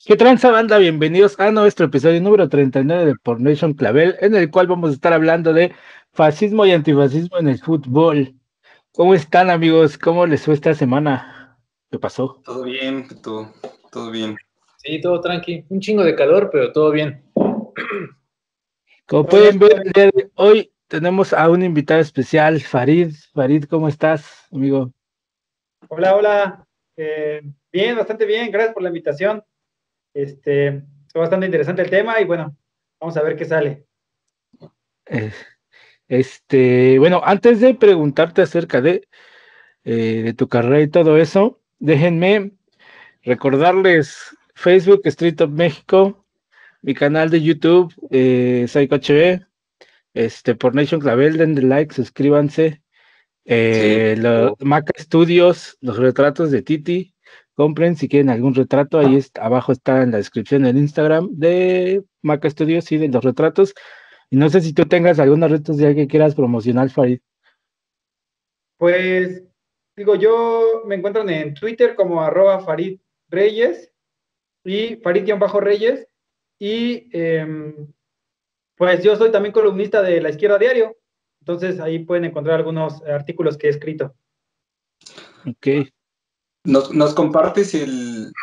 ¿Qué tranza banda? Bienvenidos a nuestro episodio número 39 de Por Nation Clavel, en el cual vamos a estar hablando de fascismo y antifascismo en el fútbol. ¿Cómo están, amigos? ¿Cómo les fue esta semana? ¿Qué pasó? Todo bien, todo bien. Sí, todo tranqui. Un chingo de calor, pero todo bien. Como Todo bien, pueden ver, el día de hoy tenemos a un invitado especial, Farid. Farid, ¿cómo estás, amigo? Hola, hola. Bien, bastante bien. Gracias por la invitación. Fue bastante interesante el tema y bueno, vamos a ver qué sale. Eh, bueno, antes de preguntarte acerca de tu carrera y todo eso, déjenme recordarles Facebook Street of México, mi canal de YouTube, PsychoHB, por Nation Clavel, denle like, suscríbanse. Sí, Maca Studios, los retratos de Titi, compren si quieren algún retrato, ahí abajo está en la descripción el Instagram de Maca Studios y de los retratos. Y no sé si tú tengas alguna red social que quieras promocionar, Farid. Pues digo, yo me encuentran en Twitter como @Farid Reyes y Farid-Reyes y pues yo soy también columnista de La Izquierda Diario, entonces ahí pueden encontrar algunos artículos que he escrito. Ok. nos compartes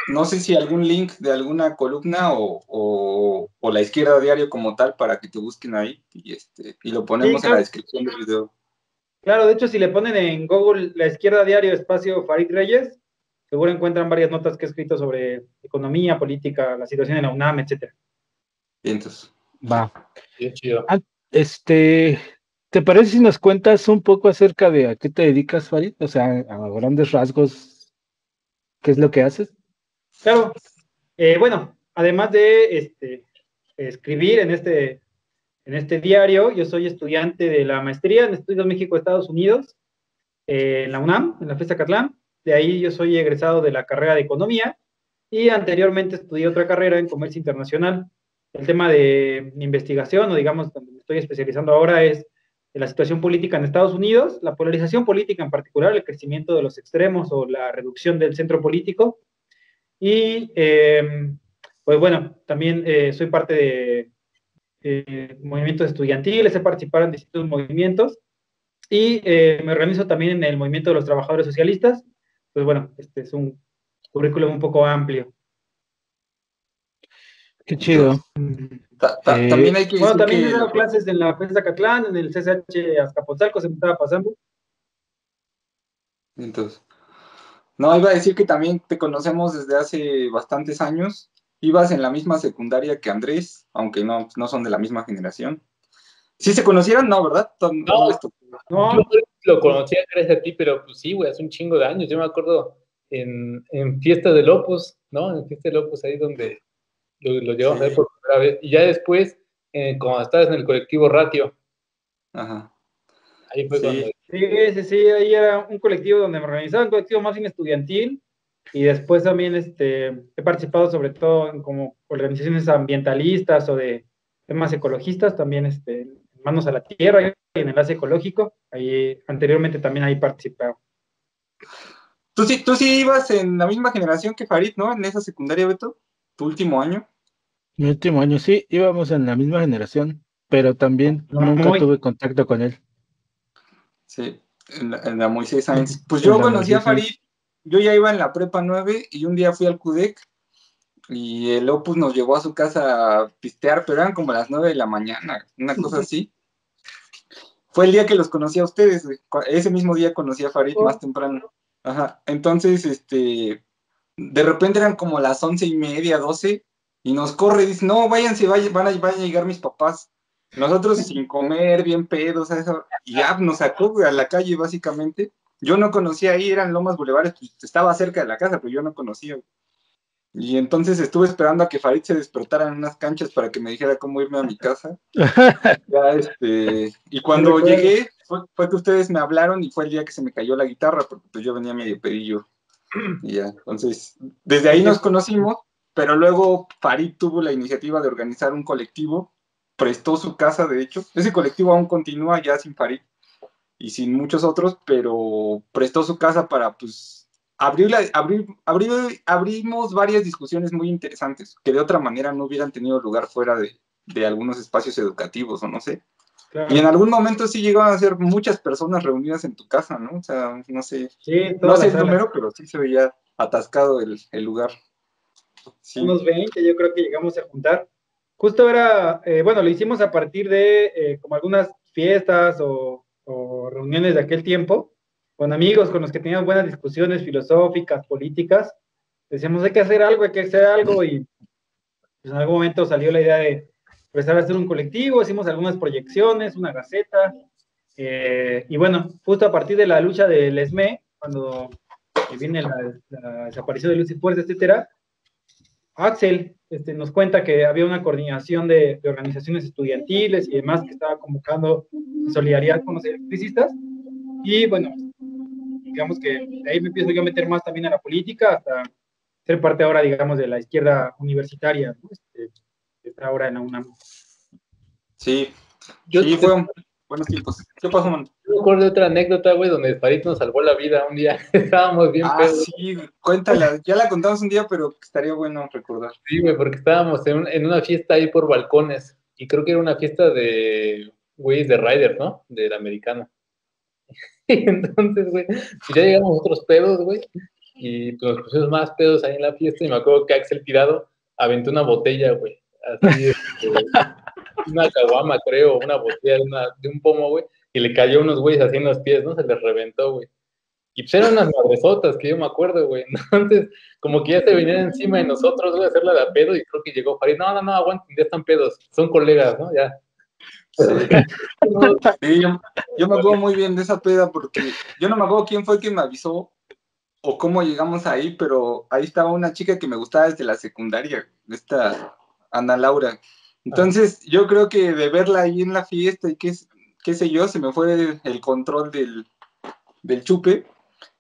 no sé si algún link de alguna columna o La Izquierda Diario como tal para que te busquen ahí y lo Sí, ponemos en la claro. descripción del video. Claro, de hecho, si le ponen en Google La Izquierda Diario espacio Farid Reyes, seguro encuentran varias notas que he escrito sobre economía, política, la situación en la UNAM, etcétera. Bien, entonces, Va. Bien chido. Ah, ¿te parece si nos cuentas un poco acerca de a qué te dedicas, Farid? O sea, a grandes rasgos, ¿qué es lo que haces? Claro, bueno, además de escribir en este diario, yo soy estudiante de la maestría en Estudios México-Estados Unidos, en la UNAM, en la FES Acatlán. De ahí yo soy egresado de la carrera de Economía y anteriormente estudié otra carrera en Comercio Internacional. El tema de mi investigación, o digamos, donde me estoy especializando ahora, es en la situación política en Estados Unidos, la polarización política en particular, el crecimiento de los extremos o la reducción del centro político. Y, pues bueno, también soy parte de movimientos estudiantiles, he participado en distintos movimientos y me organizo también en el movimiento de los trabajadores socialistas. Pues bueno, este es un currículum un poco amplio. Qué chido. entonces. También hay que Bueno, decir también he que dado clases en la FES Zacatlán, en el CCH Azcapotzalco, se me estaba pasando. entonces, no, iba a decir que también te conocemos desde hace bastantes años. Ibas en la misma secundaria que Andrés, aunque no son de la misma generación. ¿Sí se conocieron? No, ¿verdad? No les tocó. No, Yo lo conocía gracias a ti, pero pues sí, güey, hace un chingo de años. Yo me acuerdo en Fiesta del Opus, ¿no? En Fiesta del Opus, ahí donde lo llevamos a ver Sí, por primera vez. Y ya después, cuando estabas en el colectivo Ratio, ajá, ahí fue cuando. sí. sí, ahí era un colectivo donde me organizaba, un colectivo más bien estudiantil, y después también he participado sobre todo en como organizaciones ambientalistas o de temas ecologistas, también Manos a la Tierra y en Enlace Ecológico, ahí anteriormente también ahí participaba. Tú sí ibas en la misma generación que Farid, ¿no? En esa secundaria, Beto, tu último año. Mi último año, sí, íbamos en la misma generación, pero también No, nunca muy, tuve contacto con él Sí, en la Moisés Sáenz. Pues en yo la conocí a Moisés Farid, Sáenz. yo ya iba en la prepa 9 y un día fui al CUDEC y el Opus nos llevó a su casa a pistear, pero eran como las 9 de la mañana, una cosa así. Fue el día que los conocí a ustedes, güey. Ese mismo día conocí a Farid más temprano. Ajá, entonces, de repente eran como las 11:30, 12, y nos corre y dice, no, váyanse, van a llegar mis papás. Nosotros sin comer, bien pedos, y ya nos sacó, güey, a la calle básicamente. Yo no conocía ahí, eran Lomas Bulevares, pues, estaba cerca de la casa, pero yo no conocía, güey. Y entonces estuve esperando a que Farid se despertara en unas canchas para que me dijera cómo irme a mi casa. Ya, y me cuando recuerdo. llegué, fue que ustedes me hablaron y fue el día que se me cayó la guitarra, porque pues yo venía medio pedillo. Y ya, entonces, desde ahí nos conocimos, pero luego Farid tuvo la iniciativa de organizar un colectivo, prestó su casa, de hecho. Ese colectivo aún continúa ya sin Farid y sin muchos otros, pero prestó su casa para, pues, abrimos varias discusiones muy interesantes que de otra manera no hubieran tenido lugar fuera de algunos espacios educativos o no sé. Claro. Y en algún momento sí llegaban a ser muchas personas reunidas en tu casa, ¿no? O sea, no sé, Sí, no toda sé la el sala. número, pero sí se veía atascado el lugar. Sí. Unos 20, yo creo que llegamos a juntar. Justo era, bueno, lo hicimos a partir de como algunas fiestas o reuniones de aquel tiempo, con amigos con los que teníamos buenas discusiones filosóficas, políticas. Decíamos, hay que hacer algo, y pues, en algún momento salió la idea de empezar a hacer un colectivo, hicimos algunas proyecciones, una gaceta, y bueno, justo a partir de la lucha del ESME, cuando viene la desaparición de Luz y Fuerza, etcétera, Axel nos cuenta que había una coordinación de organizaciones estudiantiles y demás que estaba convocando solidaridad con los electricistas. Y bueno, digamos que de ahí me empiezo yo a meter más también a la política, hasta ser parte ahora, digamos, de la izquierda universitaria, ¿no? Que está ahora en la UNAM. Sí, Yo sí, fueron buenos tiempos. ¿Qué pasó, man? me acuerdo de otra anécdota, güey, donde Farid nos salvó la vida un día. Estábamos bien Ah, pedos. sí, cuéntala. Ya la contamos un día, pero estaría bueno recordar. Sí, güey, porque estábamos en una fiesta ahí por balcones. Y creo que era una fiesta de güeyes de Ryder, ¿no? Del americano. Y entonces, güey, pues ya llegamos otros pedos, güey. Y pues nos pusimos más pedos ahí en la fiesta. Y me acuerdo que Axel Tirado aventó una botella, güey. Así, una caguama, creo, una botella de un pomo, güey. Y le cayó a unos güeyes así en los pies, ¿no? Se les reventó, güey. Y pues eran unas madresotas que yo me acuerdo, güey. Entonces, como que ya se venían encima de nosotros, güey, a hacerla de a pedo. Y creo que llegó Farid. No, no, no, aguanten, ya están pedos. Son colegas, ¿no? Ya. Sí, yo me acuerdo muy bien de esa peda porque yo no me acuerdo quién fue quien me avisó o cómo llegamos ahí, pero ahí estaba una chica que me gustaba desde la secundaria, esta Ana Laura. Entonces, yo creo que de verla ahí en la fiesta y qué sé yo, se me fue el control del chupe.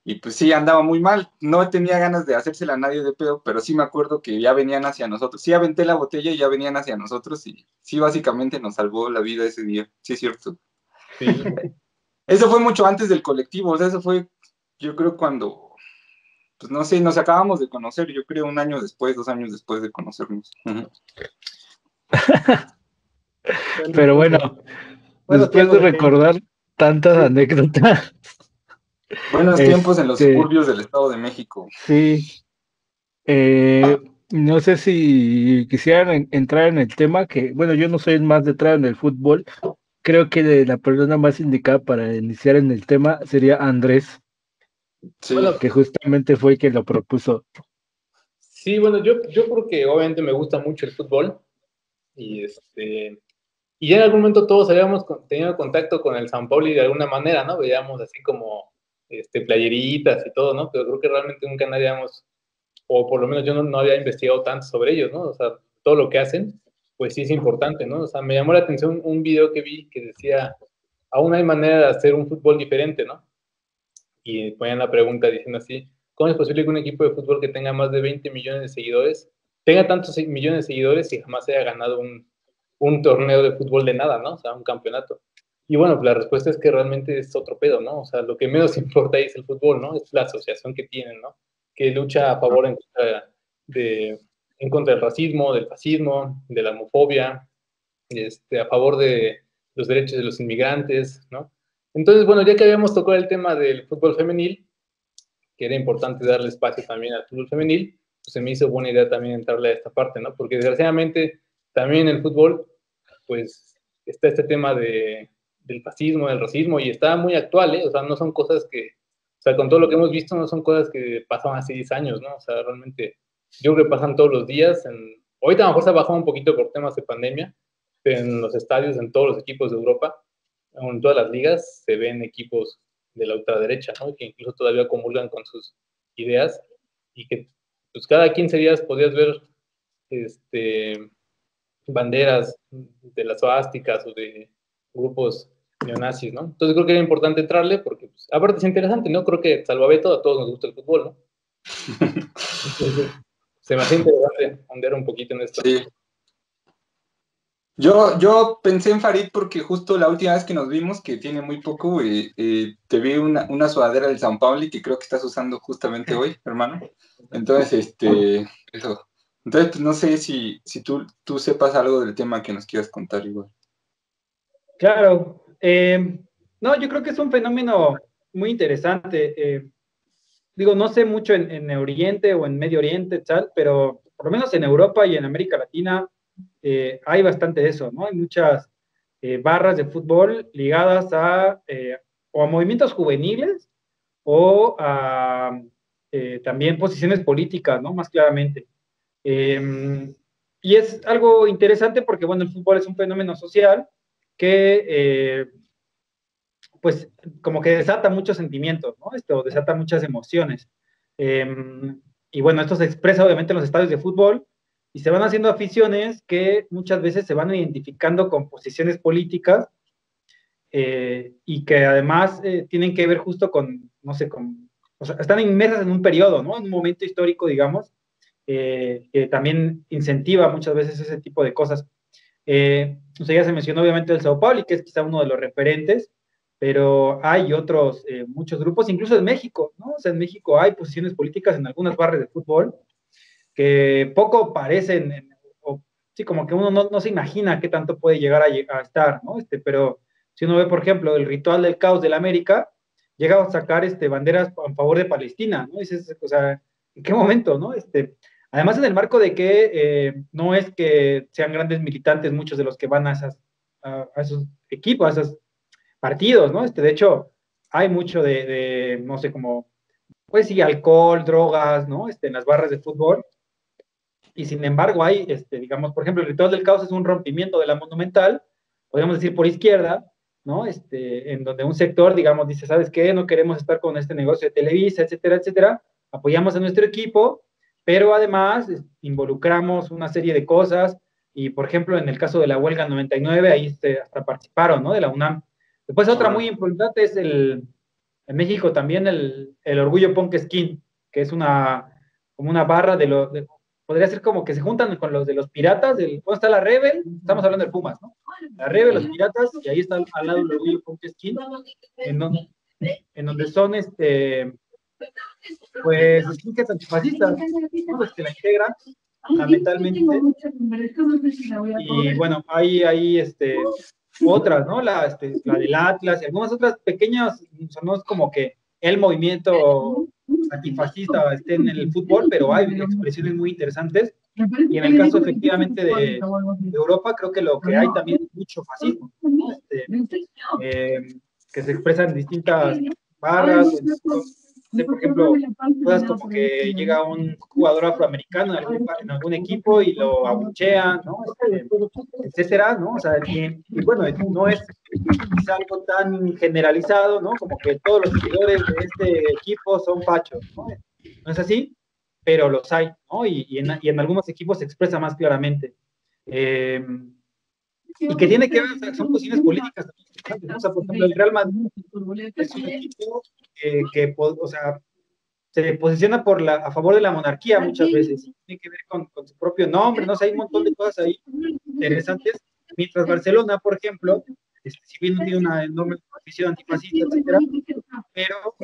Y pues sí, andaba muy mal. No tenía ganas de hacérsela a nadie de pedo, pero sí me acuerdo que ya venían hacia nosotros. Sí, aventé la botella y ya venían hacia nosotros y sí, básicamente nos salvó la vida ese día. Sí, es cierto. Sí. Eso fue mucho antes del colectivo, o sea, eso fue, yo creo, cuando, pues no sé, nos acabamos de conocer, yo creo 1 año después, 2 años después de conocernos. Uh-huh. Pero bueno, Buenos después de tiempos. recordar tantas anécdotas, Buenos tiempos en los este, suburbios del Estado de México. sí, no sé si quisieran entrar en el tema que, bueno, yo no soy el más letrado en el fútbol, creo que la persona más indicada para iniciar en el tema sería Andrés, Sí, Bueno, que justamente fue quien lo propuso. sí, bueno, yo porque obviamente me gusta mucho el fútbol. Y y ya en algún momento todos habíamos tenido contacto con el San Pauli de alguna manera, ¿no? Veíamos así como playeritas y todo, ¿no? Pero creo que realmente nunca nadie habíamos, o por lo menos yo no había investigado tanto sobre ellos, ¿no? O sea, todo lo que hacen, pues sí es importante, ¿no? O sea, me llamó la atención un video que vi que decía, aún hay manera de hacer un fútbol diferente, ¿no? Y ponían la pregunta diciendo así, ¿cómo es posible que un equipo de fútbol que tenga más de 20 millones de seguidores, tenga tantos millones de seguidores y jamás haya ganado un torneo de fútbol de nada, ¿no? O sea, un campeonato. Y bueno, pues la respuesta es que realmente es otro pedo, ¿no? O sea, lo que menos importa ahí es el fútbol, ¿no? Es la asociación que tienen, ¿no? Que lucha a favor en contra del racismo, del fascismo, de la homofobia, a favor de los derechos de los inmigrantes, ¿no? Entonces, bueno, ya que habíamos tocado el tema del fútbol femenil, que era importante darle espacio también al fútbol femenil, pues se me hizo buena idea también entrarle a esta parte, ¿no? Porque desgraciadamente también en el fútbol, pues está este tema del fascismo, del racismo, y está muy actual, ¿eh? O sea, no son cosas que, o sea, con todo lo que hemos visto, no son cosas que pasaban hace 10 años, ¿no? O sea, realmente, yo creo que pasan todos los días. Ahorita a lo mejor se ha bajado un poquito por temas de pandemia, pero en los estadios, en todos los equipos de Europa, en todas las ligas, se ven equipos de la ultraderecha, ¿no? Que incluso todavía comulgan con sus ideas y que pues cada 15 días podías ver banderas de las suásticas o de grupos neonazis, ¿no? Entonces creo que era importante entrarle porque, pues, aparte es interesante, ¿no? Creo que salvo a Beto, a todos nos gusta el fútbol, ¿no? Entonces, se me hace interesante andar un poquito en esto. sí. Yo pensé en Farid porque justo la última vez que nos vimos, que tiene muy poco, te vi una sudadera del San Paulo y que creo que estás usando justamente hoy, hermano. Entonces, eso. Entonces, pues, no sé si tú sepas algo del tema que nos quieras contar igual. Claro. No, yo creo que es un fenómeno muy interesante. Digo, no sé mucho en Oriente o en Medio Oriente, tal, pero por lo menos en Europa y en América Latina hay bastante de eso, ¿no? Hay muchas barras de fútbol ligadas o a movimientos juveniles o a también posiciones políticas, ¿no? Más claramente. Eh, y es algo interesante porque, bueno, el fútbol es un fenómeno social que, pues, como que desata muchos sentimientos, ¿no? Esto desata muchas emociones. Eh, y bueno, esto se expresa obviamente en los estadios de fútbol y se van haciendo aficiones que muchas veces se van identificando con posiciones políticas y que además tienen que ver justo con, no sé, o sea, están inmersas en un periodo, ¿no? En un momento histórico, digamos, que también incentiva muchas veces ese tipo de cosas. O sea, ya se mencionó obviamente el Sao Paulo, que es quizá uno de los referentes, pero hay otros, muchos grupos, incluso en México, ¿no? O sea, en México hay posiciones políticas en algunas barras de fútbol que poco parecen, o, sí, como que uno no se imagina qué tanto puede llegar a estar, ¿no? Pero si uno ve, por ejemplo, el ritual del caos del América, llega a sacar banderas a favor de Palestina, ¿no? Dices, o sea, ¿en qué momento, no? Además, en el marco de que no es que sean grandes militantes muchos de los que van a esos equipos, a esos partidos, ¿no? De hecho, hay mucho no sé, como, pues sí, alcohol, drogas, ¿no? En las barras de fútbol, y sin embargo hay, digamos, por ejemplo, el ritual del caos es un rompimiento de la monumental, podríamos decir por izquierda, ¿no? En donde un sector, digamos, dice, ¿sabes qué? No queremos estar con este negocio de Televisa, etcétera, etcétera, apoyamos a nuestro equipo, pero además involucramos una serie de cosas, y por ejemplo, en el caso de la huelga 99, ahí hasta participaron, ¿no? De la UNAM. Después otra muy importante es en México también el Orgullo Punk Skin, que es como una barra podría ser como que se juntan con los de los piratas, ¿dónde está la Rebel? Estamos hablando del Pumas, ¿no? La Rebel, los piratas, y ahí está al lado el Orgullo Punk Skin, en donde, son, pues, skinheads antifascistas, ¿no? Los que la integran, fundamentalmente. Y bueno, hay otras, ¿no? La del Atlas y algunas otras pequeñas, o sea, no es como que el movimiento antifascista esté en el fútbol, pero hay expresiones muy interesantes. Y en el caso efectivamente de Europa, creo que lo que hay también es mucho fascismo, ¿no? Que se expresa en distintas barras, por ejemplo, cosas como que llega un jugador afroamericano en algún equipo y lo abuchean, ¿no? Etcétera, ¿no? O sea, y bueno, no es quizá algo tan generalizado, ¿no? Como que todos los seguidores de este equipo son fachos, ¿no? No es así, pero los hay, ¿no? Y en algunos equipos se expresa más claramente. Y que tiene que ver, o sea, son posiciones políticas, ¿no? O sea, por ejemplo, el Real Madrid es un equipo o sea, se posiciona a favor de la monarquía muchas veces, tiene que ver con su propio nombre, no sé, hay un montón de cosas ahí interesantes, mientras Barcelona, por ejemplo, si bien no tiene una enorme posición antifascista, etcétera, pero,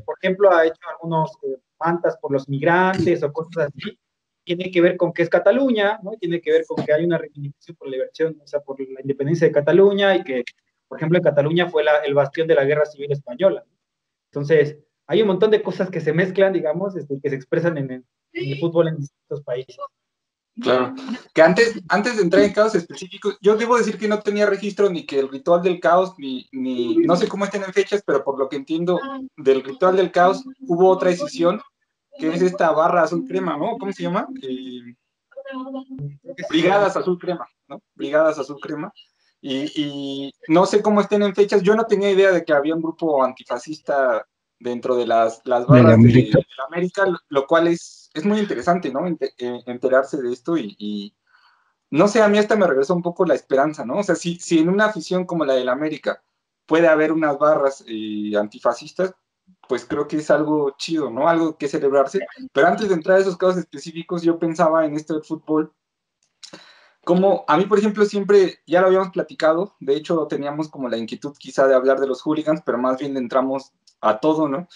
por ejemplo, ha hecho algunos mantas por los migrantes o cosas así, tiene que ver con que es Cataluña, ¿no? Tiene que ver con que hay una reivindicación por la liberación, o sea, por la independencia de Cataluña y que, por ejemplo, en Cataluña fue el bastión de la Guerra Civil Española. Entonces, hay un montón de cosas que se mezclan, digamos, que se expresan en el fútbol en distintos países. Claro, que antes de entrar en casos específicos, yo debo decir que no tenía registro ni que el ritual del caos, ni no sé cómo estén en fechas, pero por lo que entiendo del ritual del caos hubo otra decisión, que es esta barra azul crema, ¿no? ¿Cómo se llama? Brigadas azul crema, ¿no? Brigadas azul crema. Y no sé cómo estén en fechas, yo no tenía idea de que había un grupo antifascista dentro de las barras de la América, lo cual es muy interesante, ¿no? Enterarse de esto y no sé, a mí hasta me regresó un poco la esperanza, ¿no? O sea, si en una afición como la de la América puede haber unas barras antifascistas, pues creo que es algo chido, ¿no? Algo que celebrarse. Pero antes de entrar a esos casos específicos, yo pensaba en esto del fútbol, como a mí, por ejemplo, siempre, ya lo habíamos platicado, de hecho teníamos como la inquietud quizá de hablar de los hooligans, pero más bien le entramos a todo, ¿no?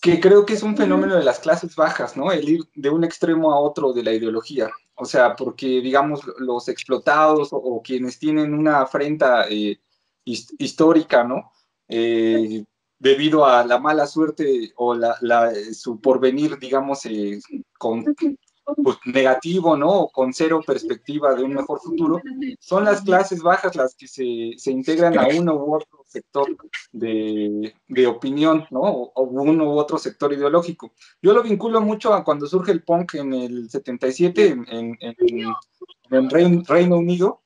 Que creo que es un fenómeno de las clases bajas, ¿no? El ir de un extremo a otro de la ideología. O sea, porque, digamos, los explotados o quienes tienen una afrenta histórica, ¿no? Debido a la mala suerte o su porvenir, digamos, con pues, negativo, ¿no? O con cero perspectiva de un mejor futuro, son las clases bajas las que se integran a uno u otro sector de opinión, ¿no? O uno u otro sector ideológico. Yo lo vinculo mucho a cuando surge el punk en el 77 en Reino Unido.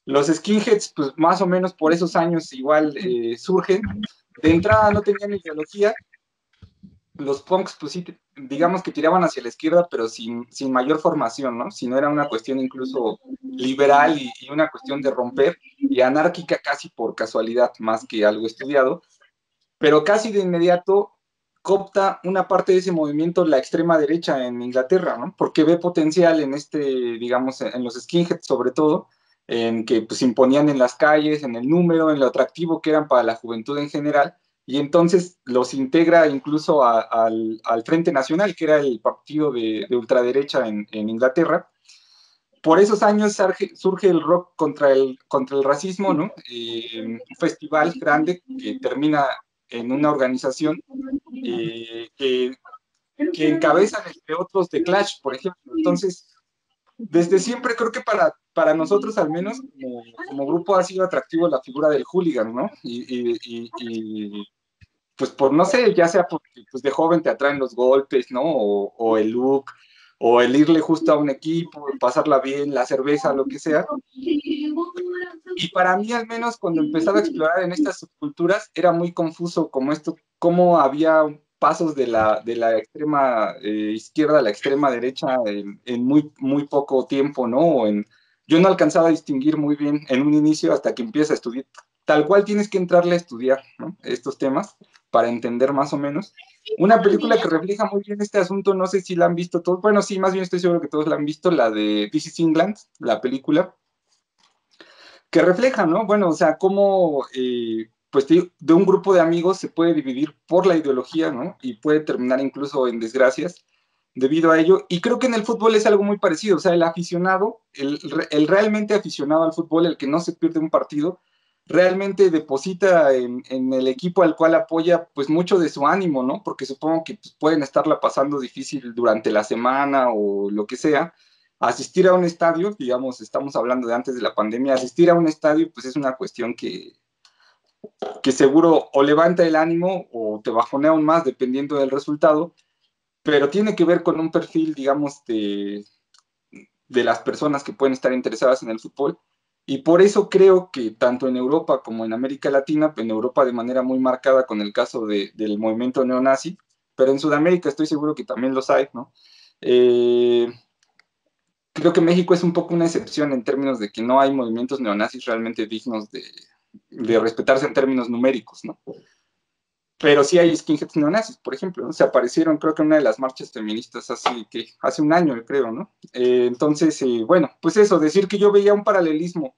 Los skinheads, pues más o menos por esos años igual surgen. De entrada no tenían ideología, los punks, pues sí, digamos que tiraban hacia la izquierda, pero sin mayor formación, ¿no? Si no era una cuestión incluso liberal y una cuestión de romper, y anárquica casi por casualidad, más que algo estudiado, pero casi de inmediato coopta una parte de ese movimiento la extrema derecha en Inglaterra, ¿no? Porque ve potencial en digamos, en los skinheads sobre todo, en que pues imponían en las calles, en el número, en lo atractivo que eran para la juventud en general, y entonces los integra incluso al Frente Nacional, que era el partido de ultraderecha en Inglaterra. Por esos años surge el rock contra el racismo, ¿no? Un festival grande que termina en una organización que encabezan, entre otros, The Clash, por ejemplo. Entonces, desde siempre creo que para nosotros, al menos, como grupo, ha sido atractivo la figura del hooligan, ¿no? Pues por, no sé, ya sea porque pues de joven te atraen los golpes, ¿no? O el look, o el irle justo a un equipo, pasarla bien, la cerveza, lo que sea. Y para mí, al menos, cuando empezaba a explorar en estas subculturas, era muy confuso como esto, cómo había pasos de la extrema izquierda a la extrema derecha en muy poco tiempo, ¿no? Yo no alcanzaba a distinguir muy bien en un inicio hasta que empiezas a estudiar. Tal cual tienes que entrarle a estudiar, ¿no? Estos temas para entender más o menos. Una película que refleja muy bien este asunto, no sé si la han visto todos, bueno, sí, más bien estoy seguro que todos la han visto, la de This is England, la película, que refleja, ¿no? Bueno, o sea, cómo, pues, de un grupo de amigos se puede dividir por la ideología, ¿no? Y puede terminar incluso en desgracias debido a ello. Y creo que en el fútbol es algo muy parecido, o sea, el aficionado, el realmente aficionado al fútbol, el que no se pierde un partido, realmente deposita en el equipo al cual apoya, pues, mucho de su ánimo, ¿no? Porque supongo que pues, pueden estarla pasando difícil durante la semana o lo que sea. Asistir a un estadio, digamos, estamos hablando de antes de la pandemia, asistir a un estadio, pues es una cuestión que seguro o levanta el ánimo o te bajonea aún más dependiendo del resultado, pero tiene que ver con un perfil, digamos, de las personas que pueden estar interesadas en el fútbol. Y por eso creo que tanto en Europa como en América Latina, en Europa de manera muy marcada con el caso del movimiento neonazi, pero en Sudamérica estoy seguro que también los hay, ¿no? Creo que México es un poco una excepción en términos de que no hay movimientos neonazis realmente dignos de respetarse en términos numéricos, ¿no? Pero sí hay skinheads neonazis, por ejemplo, ¿no? Se aparecieron, creo que en una de las marchas feministas hace un año, creo, ¿no? Entonces, bueno, pues eso, decir que yo veía un paralelismo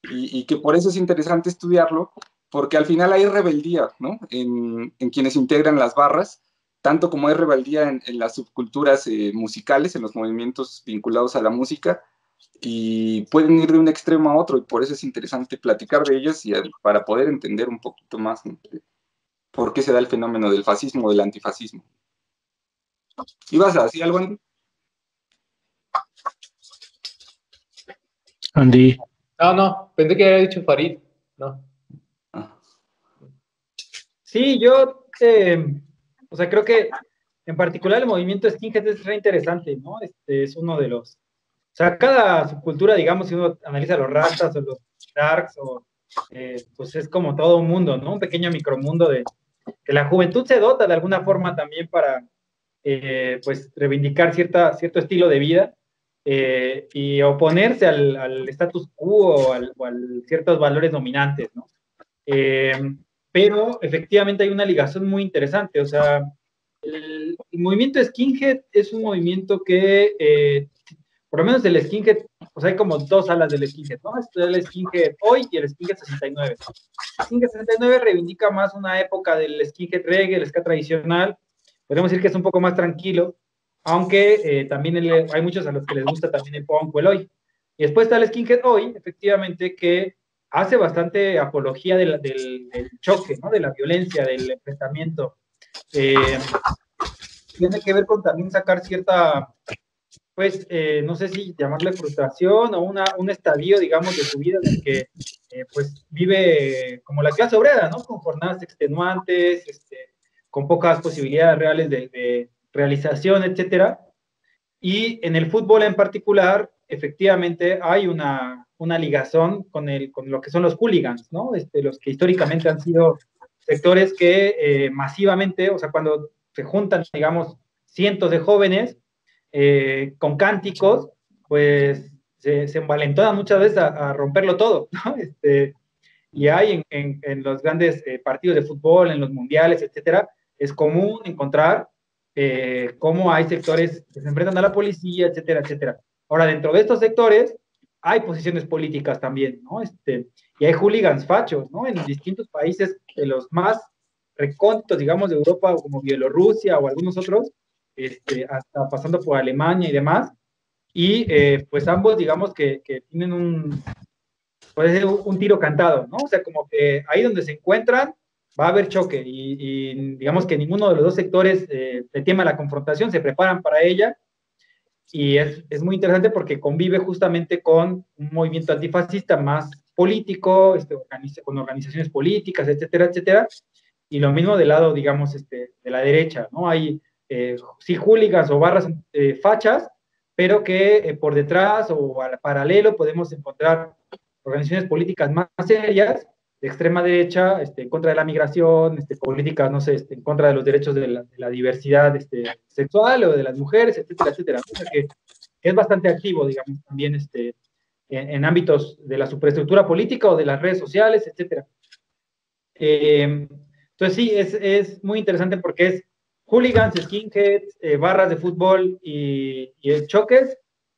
y que por eso es interesante estudiarlo, porque al final hay rebeldía, ¿no? En quienes integran las barras, tanto como hay rebeldía en las subculturas musicales, en los movimientos vinculados a la música, y pueden ir de un extremo a otro, y por eso es interesante platicar de ellas y para poder entender un poquito más, ¿no? Por qué se da el fenómeno del fascismo o del antifascismo. ¿Ibas a decir algo, Andy? Andy. No, pensé que había dicho Farid. No. Ah. Sí, yo, o sea, creo que en particular el movimiento skinhead es re interesante, ¿no? Es uno de los, o sea, cada subcultura, digamos, si uno analiza los rastas o los darks, pues es como todo un mundo, ¿no? Un pequeño micromundo de que la juventud se dota de alguna forma también para, pues, reivindicar cierto estilo de vida y oponerse al status quo o al ciertos valores dominantes, ¿no? Pero efectivamente hay una ligación muy interesante, o sea, el movimiento skinhead es un movimiento que por lo menos el skinhead, pues hay como dos alas del skinhead, ¿no? Está el skinhead hoy y el skinhead 69. El skinhead 69 reivindica más una época del skinhead reggae, el ska tradicional, podemos decir que es un poco más tranquilo, aunque también hay muchos a los que les gusta también el punk o el hoy. Y después está el skinhead hoy, efectivamente, que hace bastante apología del choque, ¿no? De la violencia, del enfrentamiento. Tiene que ver con también sacar cierta, pues, no sé si llamarle frustración o un estadio, digamos, de su vida en el que, pues, vive como la clase obrera, ¿no? Con jornadas extenuantes, con pocas posibilidades reales de realización, etcétera. Y en el fútbol en particular, efectivamente, hay una ligazón con lo que son los hooligans, ¿no? Los que históricamente han sido sectores que masivamente, o sea, cuando se juntan, digamos, cientos de jóvenes con cánticos, pues se envalentonan muchas veces a romperlo todo, ¿no? Y hay en los grandes partidos de fútbol, en los mundiales, etcétera, es común encontrar cómo hay sectores que se enfrentan a la policía, etcétera, etcétera. Ahora, dentro de estos sectores hay posiciones políticas también, ¿no? Y hay hooligans fachos, ¿no? En distintos países, de los más recónditos, digamos, de Europa, como Bielorrusia o algunos otros, hasta pasando por Alemania y demás. Y pues ambos, digamos, que tienen puede ser un tiro cantado, ¿no? O sea, como que ahí donde se encuentran va a haber choque y digamos que ninguno de los dos sectores le teme a la confrontación, se preparan para ella y es muy interesante porque convive justamente con un movimiento antifascista más político, con organizaciones políticas, etcétera, etcétera, y lo mismo del lado, digamos, de la derecha, ¿no? Hay sí hooligans o barras fachas, pero que por detrás o al paralelo podemos encontrar organizaciones políticas más serias de extrema derecha, en contra de la migración, políticas, no sé, en contra de los derechos de la diversidad sexual o de las mujeres, etcétera, etcétera. O sea que es bastante activo, digamos, también en ámbitos de la superestructura política o de las redes sociales, etcétera. Entonces sí, es muy interesante porque es hooligans, skinheads, barras de fútbol y choques,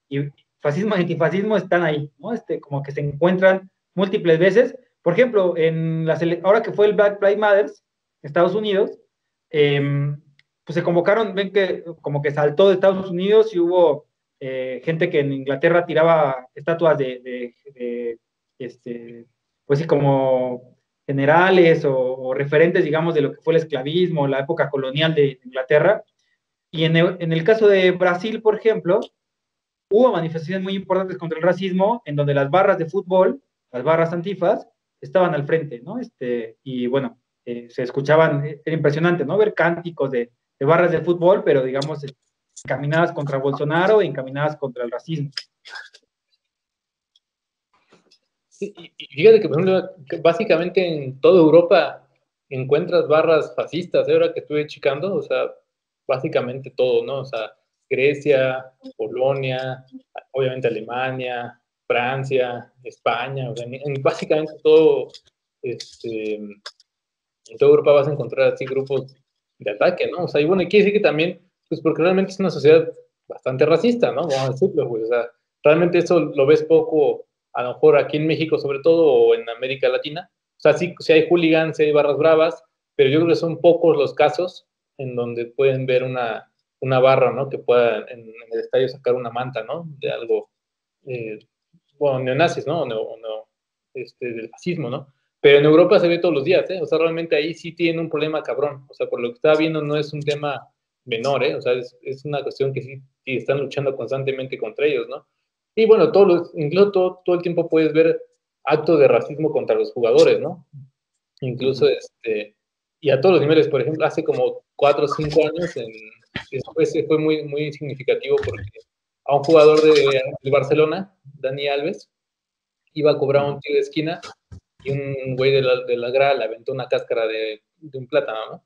y fascismo y antifascismo están ahí, ¿no? Como que se encuentran múltiples veces. Por ejemplo, ahora que fue el Black Lives Matter, Estados Unidos, pues se convocaron, ven que como que saltó de Estados Unidos y hubo gente que en Inglaterra tiraba estatuas pues sí, como generales o referentes, digamos, de lo que fue el esclavismo, la época colonial de Inglaterra. Y en el caso de Brasil, por ejemplo, hubo manifestaciones muy importantes contra el racismo, en donde las barras de fútbol, las barras antifas, estaban al frente, ¿no? Y bueno, se escuchaban, era impresionante, ¿no? Ver cánticos de barras de fútbol, pero digamos, encaminadas contra Bolsonaro e encaminadas contra el racismo. Sí, y fíjate que, por ejemplo, básicamente en toda Europa encuentras barras fascistas, ahora que estuve checando, o sea, básicamente todo, ¿no? O sea, Grecia, Polonia, obviamente Alemania, Francia, España, o sea, básicamente todo, en toda Europa vas a encontrar así grupos de ataque, ¿no? O sea, y bueno, y quiere decir que también, pues porque realmente es una sociedad bastante racista, ¿no? Vamos a decirlo, pues, o sea, realmente eso lo ves poco, a lo mejor aquí en México sobre todo, o en América Latina. O sea, sí, sí hay hooligans, sí hay barras bravas, pero yo creo que son pocos los casos en donde pueden ver una barra, ¿no? Que pueda en el estadio sacar una manta, ¿no? De algo, bueno, neonazis, ¿no? Del fascismo, ¿no? Pero en Europa se ve todos los días, ¿eh? O sea, realmente ahí sí tienen un problema cabrón. O sea, por lo que estaba viendo no es un tema menor, ¿eh? O sea, es una cuestión que sí están luchando constantemente contra ellos, ¿no? Y bueno, incluso todo el tiempo puedes ver actos de racismo contra los jugadores, ¿no? Incluso, y a todos los niveles. Por ejemplo, hace como 4 o 5 años, después fue muy, muy significativo porque a un jugador de Barcelona, Dani Alves, iba a cobrar un tiro de esquina y un güey de la grada le aventó una cáscara de un plátano, ¿no?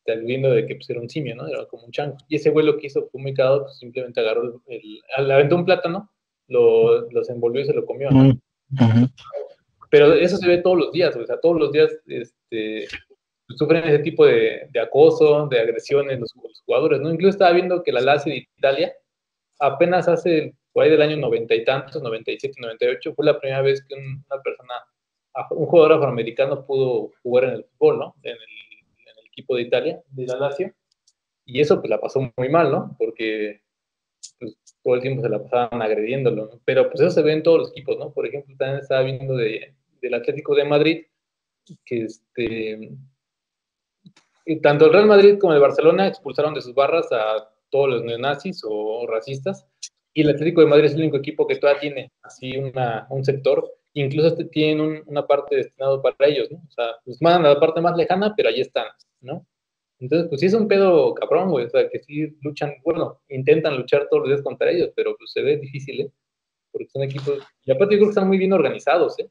Aludiendo de que pues, era un simio, ¿no? Era como un chango. Y ese güey lo que hizo fue muy cagado, pues simplemente agarró, le aventó un plátano, los envolvió y se lo comió, ¿no? Pero eso se ve todos los días, o sea, todos los días sufren ese tipo de acoso, de agresiones los jugadores, ¿no? Incluso estaba viendo que la Lazio de Italia apenas hace por ahí del año 90 y tantos, 97, 98, fue la primera vez que un jugador afroamericano pudo jugar en el fútbol, ¿no? En el equipo de Italia, de la Lazio, y eso pues la pasó muy mal, ¿no? Porque pues, todo el tiempo se la pasaban agrediéndolo, ¿no? Pero pues eso se ve en todos los equipos, ¿no? Por ejemplo, también estaba viendo del Atlético de Madrid, que tanto el Real Madrid como el Barcelona expulsaron de sus barras a todos los neonazis o racistas, y el Atlético de Madrid es el único equipo que todavía tiene así un sector, incluso tienen una parte destinado para ellos, ¿no? O sea, pues mandan a la parte más lejana, pero ahí están, ¿no? Entonces, pues sí es un pedo cabrón, güey, o sea, que sí luchan, bueno, intentan luchar todos los días contra ellos, pero pues se ve difícil, ¿eh? Porque son equipos, y aparte yo creo que están muy bien organizados, ¿eh?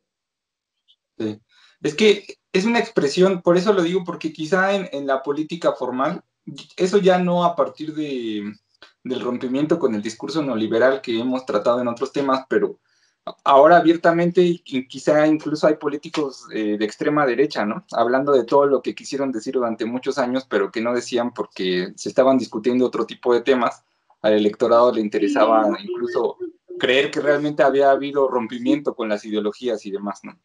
Sí. Es que es una expresión, por eso lo digo, porque quizá en la política formal, eso ya no a partir del rompimiento con el discurso neoliberal que hemos tratado en otros temas, pero ahora abiertamente y quizá incluso hay políticos de extrema derecha, ¿no? Hablando de todo lo que quisieron decir durante muchos años, pero que no decían porque se estaban discutiendo otro tipo de temas. Al electorado le interesaba incluso creer que realmente había habido rompimiento con las ideologías y demás, ¿no?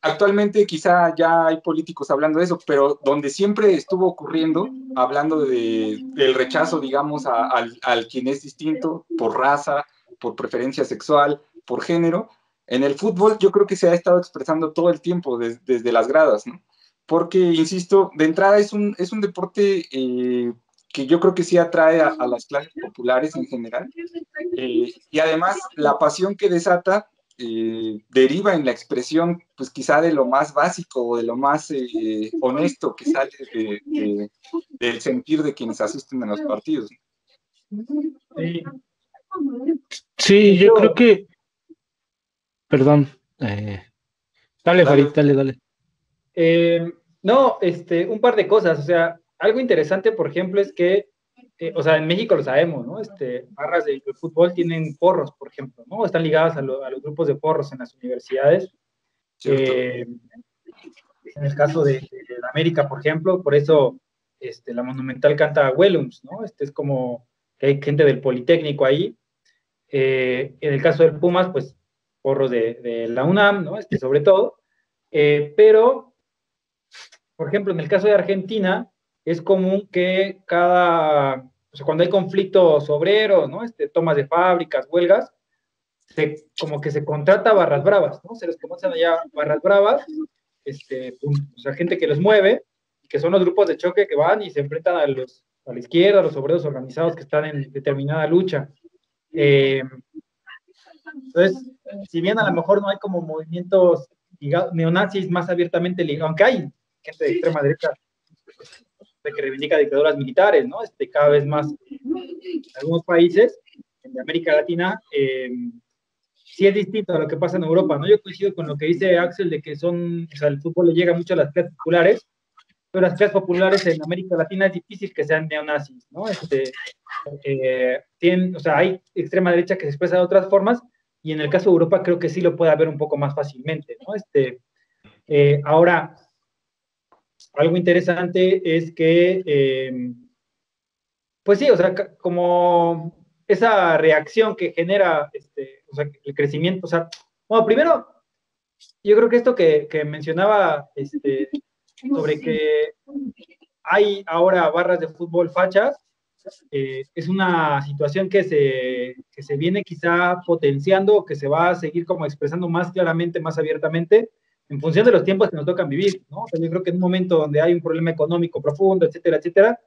Actualmente quizá ya hay políticos hablando de eso, pero donde siempre estuvo ocurriendo, hablando del rechazo, digamos, al quien es distinto por raza, por preferencia sexual, por género, en el fútbol yo creo que se ha estado expresando todo el tiempo desde las gradas, ¿no? Porque, insisto, de entrada es un deporte que yo creo que sí atrae a las clases populares en general, y además la pasión que desata deriva en la expresión, pues quizá de lo más básico o de lo más honesto que sale del sentir de quienes asisten a los partidos. Sí. Sí, yo creo que, perdón, dale, Farid, dale. No, un par de cosas, o sea, algo interesante, por ejemplo, es que, o sea, en México lo sabemos, ¿no? Barras de fútbol tienen porros, por ejemplo, ¿no? Están ligadas a los grupos de porros en las universidades. En el caso de América, por ejemplo, por eso la Monumental canta Wellums, ¿no? Es como que hay gente del Politécnico ahí. En el caso del Pumas, pues porros de la UNAM, ¿no? Sobre todo. Pero, por ejemplo, en el caso de Argentina, es común que o sea, cuando hay conflictos obreros, ¿no? Tomas de fábricas, huelgas, como que se contrata barras bravas, ¿no? Se les conocen allá barras bravas, o sea, gente que los mueve, que son los grupos de choque que van y se enfrentan a la izquierda, a los obreros organizados que están en determinada lucha. Entonces, si bien a lo mejor no hay como movimientos neonazis más abiertamente ligados, aunque hay gente de extrema derecha que reivindica dictaduras militares, ¿no? Cada vez más en algunos países de América Latina, sí es distinto a lo que pasa en Europa, ¿no? Yo coincido con lo que dice Axel de que o sea, el fútbol le llega mucho a las clases populares, pero las clases populares en América Latina es difícil que sean neonazis, ¿no? O sea, hay extrema derecha que se expresa de otras formas, y en el caso de Europa creo que sí lo puede haber un poco más fácilmente, ¿no? Ahora, algo interesante es que, pues sí, o sea, como esa reacción que genera o sea, el crecimiento, o sea, bueno, primero, yo creo que esto que mencionaba sobre que hay ahora barras de fútbol fachas, es una situación que se viene quizá potenciando, que se va a seguir como expresando más claramente, más abiertamente, en función de los tiempos que nos tocan vivir, ¿no? O sea, yo creo que en un momento donde hay un problema económico profundo, etcétera, etcétera,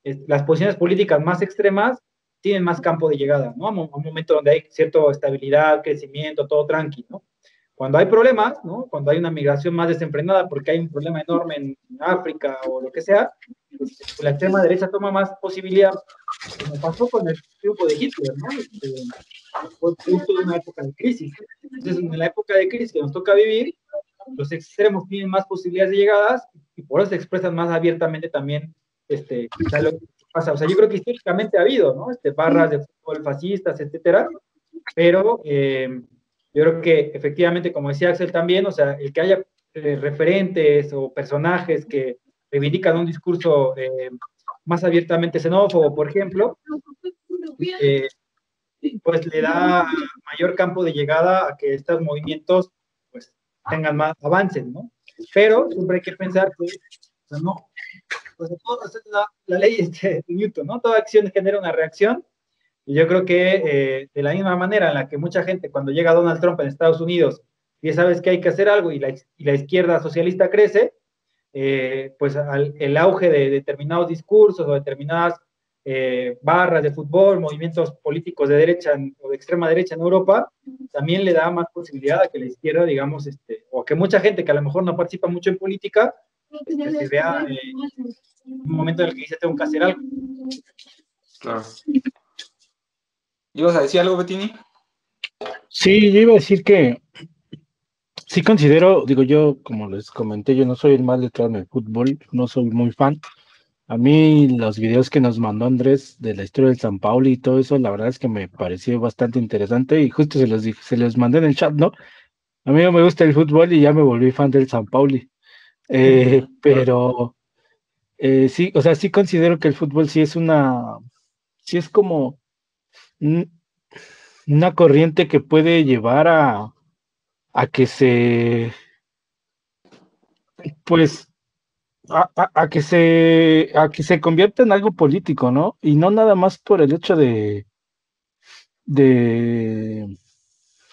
las posiciones políticas más extremas tienen más campo de llegada, ¿no? A un momento donde hay cierta estabilidad, crecimiento, todo tranquilo, ¿no? Cuando hay problemas, ¿no? Cuando hay una migración más desenfrenada porque hay un problema enorme en África o lo que sea, la extrema derecha toma más posibilidad, como pasó con el triunfo de Hitler, ¿no? Fue justo en una época de crisis. Entonces, en la época de crisis que nos toca vivir, los extremos tienen más posibilidades de llegadas y por eso se expresan más abiertamente también quizá lo que pasa. O sea, yo creo que históricamente ha habido, ¿no? Barras de fútbol fascistas, etcétera, pero yo creo que efectivamente, como decía Axel también, o sea, el que haya referentes o personajes que reivindican un discurso más abiertamente xenófobo, por ejemplo, pues le da mayor campo de llegada a que estos movimientos pues tengan más avances, ¿no? Pero siempre hay que pensar que, o sea, no, pues, la ley de Newton, ¿no? Toda acción genera una reacción, y yo creo que de la misma manera en la que mucha gente cuando llega Donald Trump en Estados Unidos y sabes que hay que hacer algo y la izquierda socialista crece, pues el auge de determinados discursos o determinadas barras de fútbol, movimientos políticos de derecha o de extrema derecha en Europa, también le da más posibilidad a que la izquierda, digamos, o que mucha gente que a lo mejor no participa mucho en política, se vea un momento en el que dice tengo que hacer algo. Claro. ¿Ibas a decir algo, Bettini? Sí, yo iba a decir que sí considero, digo yo, como les comenté, yo no soy el más letrado en el fútbol, no soy muy fan. A mí los videos que nos mandó Andrés de la historia del San Paulo y todo eso, la verdad es que me pareció bastante interesante y justo se los dije, se los mandé en el chat, ¿no? A mí no me gusta el fútbol y ya me volví fan del San Pauli. Pero sí, o sea, sí considero que el fútbol sí es como un- una corriente que puede llevar a que pues, a que se convierta en algo político, ¿no? Y no nada más por el hecho de,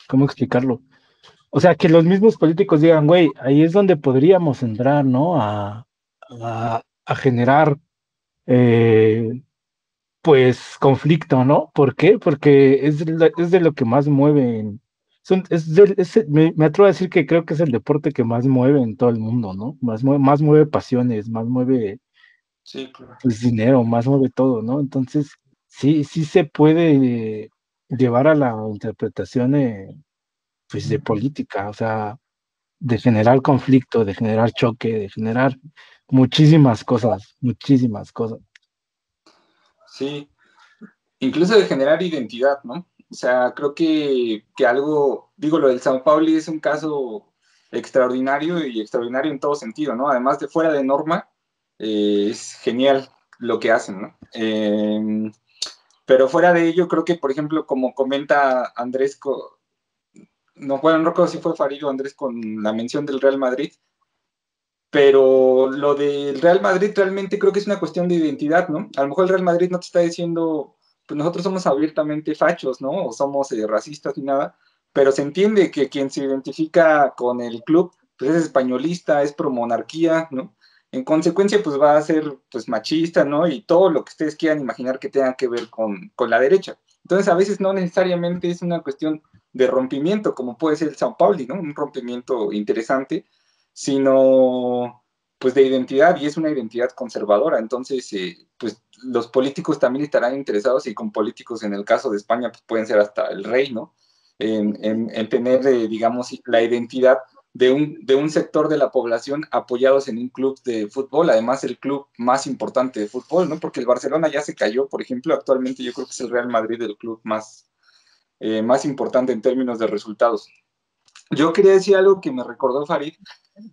¿cómo explicarlo? O sea, que los mismos políticos digan, güey, ahí es donde podríamos entrar, ¿no? A generar, eh, pues, conflicto, ¿no? ¿Por qué? Porque es de lo que más mueve. Me atrevo a decir que creo que es el deporte que más mueve en todo el mundo, ¿no? Más mueve pasiones, más mueve Sí, claro. pues, dinero, más mueve todo, ¿no? Entonces, sí se puede llevar a la interpretación pues, de política, o sea, de generar conflicto, de generar choque, de generar muchísimas cosas, muchísimas cosas. Sí, incluso de generar identidad, ¿no? O sea, creo que algo, digo, lo del Sao Paulo es un caso extraordinario y extraordinario en todo sentido, ¿no? Además de fuera de norma, es genial lo que hacen, ¿no? Pero fuera de ello, creo que, por ejemplo, como comenta Andrés, no, bueno, no recuerdo si fue Farid o Andrés con la mención del Real Madrid, pero lo del Real Madrid realmente creo que es una cuestión de identidad, ¿no? A lo mejor el Real Madrid no te está diciendo, pues nosotros somos abiertamente fachos, ¿no? O somos racistas ni nada, pero se entiende que quien se identifica con el club, pues es españolista, es pro monarquía, ¿no? En consecuencia, pues va a ser pues machista, ¿no? Y todo lo que ustedes quieran imaginar que tenga que ver con la derecha. Entonces, a veces no necesariamente es una cuestión de rompimiento, como puede ser el Sao Paulo, ¿no? Un rompimiento interesante, sino pues de identidad, y es una identidad conservadora. Entonces, pues los políticos también estarán interesados, y con políticos en el caso de España pues pueden ser hasta el rey, ¿no? En tener, digamos, la identidad de un sector de la población apoyados en un club de fútbol, además el club más importante de fútbol, ¿no? Porque el Barcelona ya se cayó, por ejemplo, actualmente yo creo que es el Real Madrid el club más importante en términos de resultados. Yo quería decir algo que me recordó Farid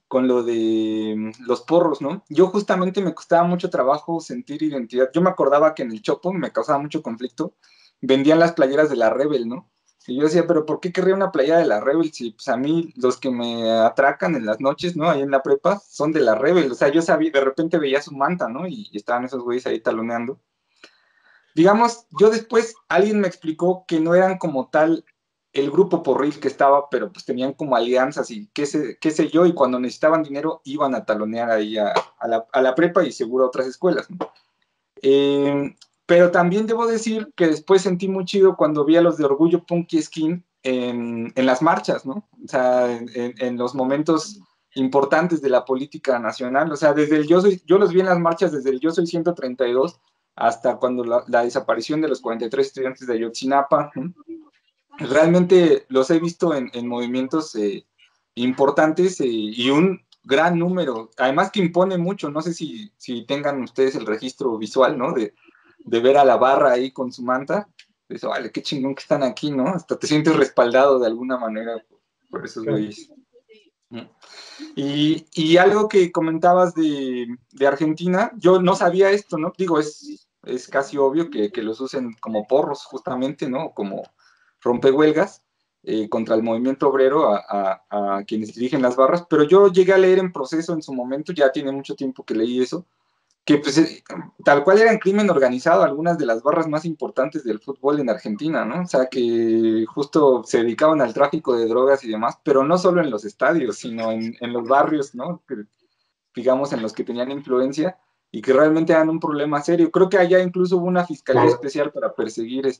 con lo de los porros, ¿no? Yo justamente me costaba mucho trabajo sentir identidad. Yo me acordaba que en el Chopo me causaba mucho conflicto, vendían las playeras de la Rebel, ¿no? Y yo decía, pero ¿por qué querría una playera de la Rebel si pues a mí los que me atracan en las noches, ¿no? Ahí en la prepa, son de la Rebel. O sea, yo sabía, de repente veía su manta, ¿no? Y estaban esos güeyes ahí taloneando. Digamos, yo después alguien me explicó que no eran como tal el grupo porril que estaba, pero pues tenían como alianzas y qué sé yo, y cuando necesitaban dinero iban a talonear ahí a la prepa y seguro a otras escuelas, ¿no? Pero también debo decir que después sentí muy chido cuando vi a los de Orgullo Punk y Skin en las marchas, ¿no? O sea, en los momentos importantes de la política nacional. O sea, desde el yo los vi en las marchas desde el Yo Soy 132 hasta cuando la desaparición de los 43 estudiantes de Ayotzinapa, ¿no? Realmente los he visto en movimientos importantes, y un gran número, además que impone mucho. No sé si tengan ustedes el registro visual, ¿no? De ver a la barra ahí con su manta. Dices, vale, qué chingón que están aquí, ¿no? Hasta te sientes respaldado de alguna manera por esos güeyes. Y algo que comentabas de Argentina, yo no sabía esto, ¿no? Digo, es casi obvio que los usen como porros justamente, ¿no? Como rompehuelgas contra el movimiento obrero a quienes dirigen las barras, pero yo llegué a leer en Proceso en su momento, ya tiene mucho tiempo que leí eso, que pues tal cual eran crimen organizado algunas de las barras más importantes del fútbol en Argentina, ¿no? O sea, que justo se dedicaban al tráfico de drogas y demás, pero no solo en los estadios, sino en los barrios, ¿no? Que, digamos, en los que tenían influencia y que realmente eran un problema serio. Creo que allá incluso hubo una fiscalía especial para perseguir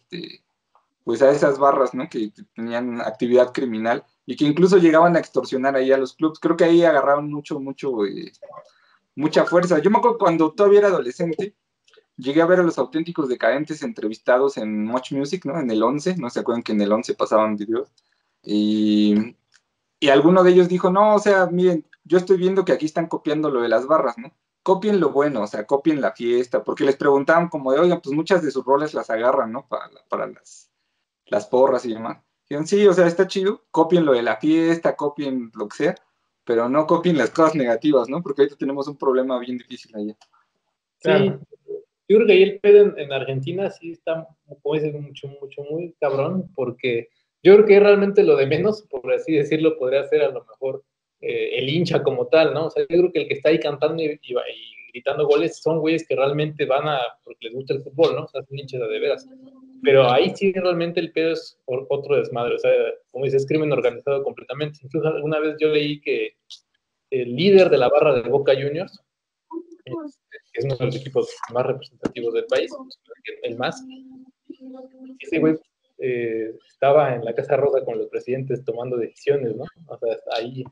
pues a esas barras, ¿no? Que tenían actividad criminal y que incluso llegaban a extorsionar ahí a los clubes. Creo que ahí agarraron mucha fuerza. Yo me acuerdo cuando todavía era adolescente, llegué a ver a los auténticos decadentes entrevistados en Much Music, ¿no? En el 11, ¿no se acuerdan que en el 11 pasaban videos? Y, y alguno de ellos dijo, no, o sea, miren, yo estoy viendo que aquí están copiando lo de las barras, ¿no? Copien lo bueno, o sea, copien la fiesta, porque les preguntaban como de, oigan, pues muchas de sus roles las agarran, ¿no? Para las porras y demás. Dijeron, sí, o sea, está chido, copien lo de la fiesta, copien lo que sea, pero no copien las cosas negativas, ¿no? Porque ahorita tenemos un problema bien difícil allá. Sí, yo creo que ahí el pedo en Argentina sí está, como dices, muy cabrón, porque yo creo que realmente lo de menos, por así decirlo, podría ser a lo mejor el hincha como tal, ¿no? O sea, yo creo que el que está ahí cantando y gritando goles son güeyes que realmente van porque les gusta el fútbol, ¿no? O sea, son hinchas de veras. Pero ahí sí realmente el pedo es otro desmadre, o sea, como dices, es crimen organizado completamente. Incluso alguna vez yo leí que el líder de la barra de Boca Juniors, que es uno de los equipos más representativos del país, el más. Ese güey estaba en la Casa Rosa con los presidentes tomando decisiones, ¿no? O sea, ahí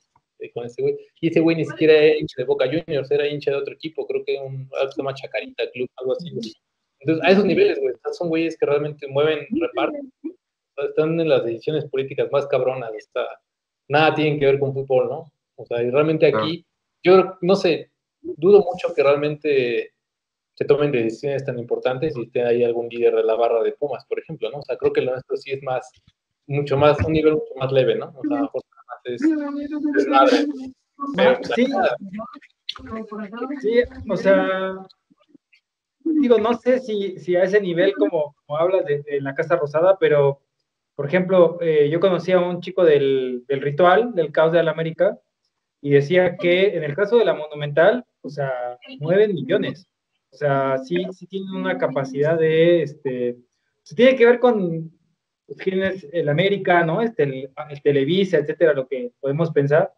con ese güey. Y ese güey ni siquiera era hincha de Boca Juniors, era hincha de otro equipo, creo que algo se llama Chacarita Club, algo así, güey. Entonces, a esos niveles, güey, son güeyes que realmente mueven, reparten, o sea, están en las decisiones políticas más cabronas, nada tienen que ver con fútbol, ¿no? O sea, y realmente aquí, yo no sé, dudo mucho que realmente se tomen decisiones tan importantes y esté ahí algún líder de la barra de Pumas, por ejemplo, ¿no? O sea, creo que lo nuestro sí es un nivel mucho más leve, ¿no? O sea, a lo mejor nada más es desmadre. Pero, pues, Sí, sí, o sea, digo, no sé si a ese nivel como hablas de la Casa Rosada, pero, por ejemplo, yo conocí a un chico del Ritual, del Caos de la América, y decía que en el caso de la Monumental, o sea, 9 millones. O sea, sí tienen una capacidad se tiene que ver con pues, quién es el América, ¿no? El Televisa, etcétera, lo que podemos pensar,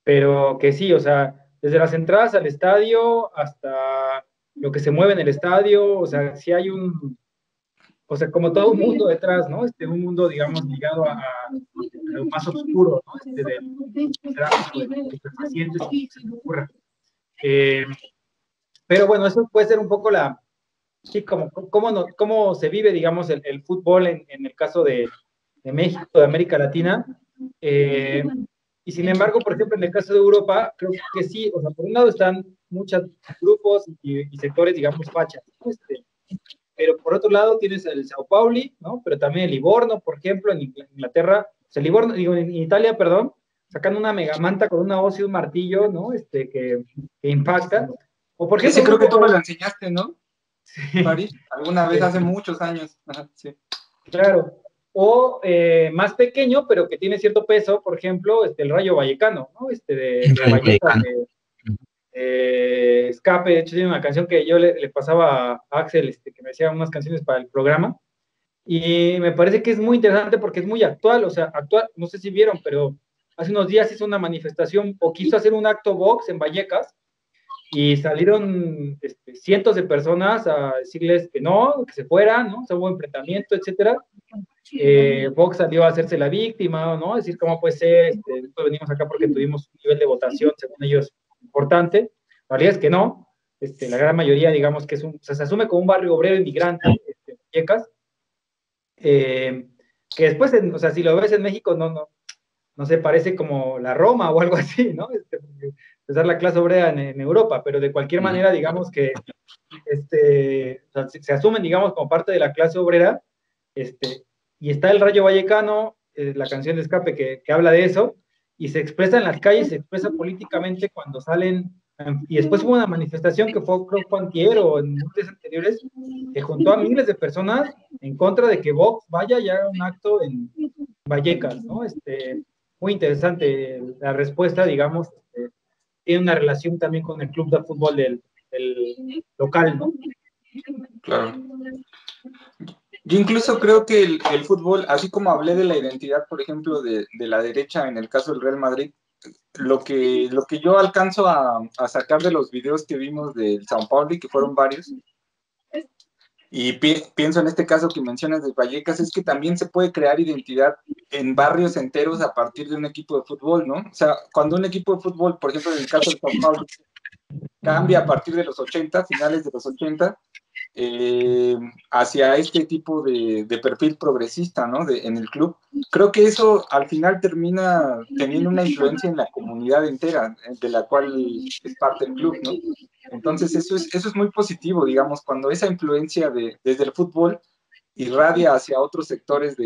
pero que sí, o sea, desde las entradas al estadio hasta lo que se mueve en el estadio, o sea, sí hay o sea, como todo un mundo detrás, ¿no? Un mundo, digamos, ligado a lo más oscuro, ¿no? Del tráfico, de los pacientes, que se me ocurra. Pero bueno, eso puede ser un poco sí, cómo se vive, digamos, el fútbol en el caso de México, de América Latina. Y sin embargo, por ejemplo, en el caso de Europa, creo que sí, o sea, por un lado están muchos grupos y sectores, digamos, fachas, ¿no? Pero por otro lado tienes el Sao Pauli, ¿no? Pero también el Livorno, por ejemplo, en Inglaterra, o sea, el Livorno, digo, en Italia, perdón, sacan una megamanta con una hoz y un martillo, ¿no? Que impacta. O por ejemplo, Ese creo que tú me lo enseñaste, ¿no? Sí. París, alguna vez hace muchos años. Ajá, sí. Claro. O más pequeño, pero que tiene cierto peso, por ejemplo, el Rayo Vallecano, ¿no? De Vallecas, Escape. De hecho, tiene una canción que yo le pasaba a Axel, que me decía unas canciones para el programa. Y me parece que es muy interesante porque es muy actual, o sea, actual, no sé si vieron, pero hace unos días hizo una manifestación o quiso hacer un acto Vox en Vallecas y salieron cientos de personas a decirles que no, que se fueran, ¿no? O sea, hubo enfrentamiento, etcétera. Vox salió a hacerse la víctima, ¿no? Decir cómo puede ser, nosotros venimos acá porque tuvimos un nivel de votación, según ellos, importante. La realidad es que no. La gran mayoría, digamos que o sea, se asume como un barrio obrero inmigrante, Vallecas, que después, o sea, si lo ves en México, no sé, parece como la Roma o algo así, ¿no? Empezar la clase obrera en Europa, pero de cualquier manera, digamos que o sea, se asumen, digamos, como parte de la clase obrera, y está el Rayo Vallecano, la canción de Escape que habla de eso, y se expresa en las calles, se expresa políticamente cuando salen Y después hubo una manifestación que fue, creo que fue antier o en días anteriores, que juntó a miles de personas en contra de que Vox vaya y haga un acto en Vallecas, ¿no? Muy interesante la respuesta, digamos, tiene una relación también con el club de fútbol del local, ¿no? Claro. Yo incluso creo que el fútbol, así como hablé de la identidad, por ejemplo, de la derecha en el caso del Real Madrid, lo que yo alcanzo a sacar de los videos que vimos del São Paulo, que fueron varios, y pienso en este caso que mencionas de Vallecas, es que también se puede crear identidad en barrios enteros a partir de un equipo de fútbol, ¿no? O sea, cuando un equipo de fútbol, por ejemplo, en el caso del São Paulo, cambia a partir de los 80, finales de los 80, hacia este tipo de perfil progresista, ¿no? En el club. Creo que eso al final termina teniendo una influencia en la comunidad entera, de la cual es parte del club, ¿no? Entonces eso es muy positivo, digamos, cuando esa influencia desde el fútbol irradia hacia otros sectores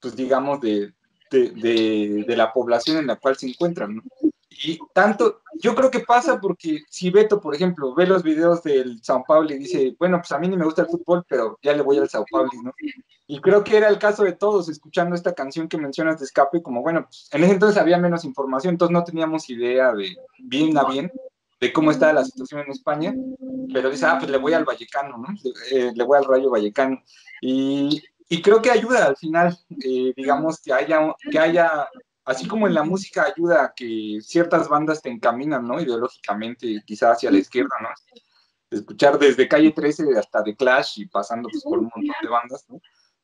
pues digamos, de la población en la cual se encuentran, ¿no? Y tanto, yo creo que pasa porque si Beto, por ejemplo, ve los videos del São Paulo y dice, bueno, pues a mí ni me gusta el fútbol, pero ya le voy al São Paulo, ¿no? Y creo que era el caso de todos, escuchando esta canción que mencionas de Escape, como bueno, pues en ese entonces había menos información, entonces no teníamos idea de bien a bien de cómo estaba la situación en España, pero dice, pues le voy al Vallecano, ¿no? Le voy al Rayo Vallecano. Y creo que ayuda al final, digamos, que haya, así como en la música ayuda a que ciertas bandas te encaminan, ¿no? Ideológicamente, quizás hacia la izquierda, ¿no? Escuchar desde Calle 13 hasta The Clash y pasando pues, por un montón de bandas, ¿no?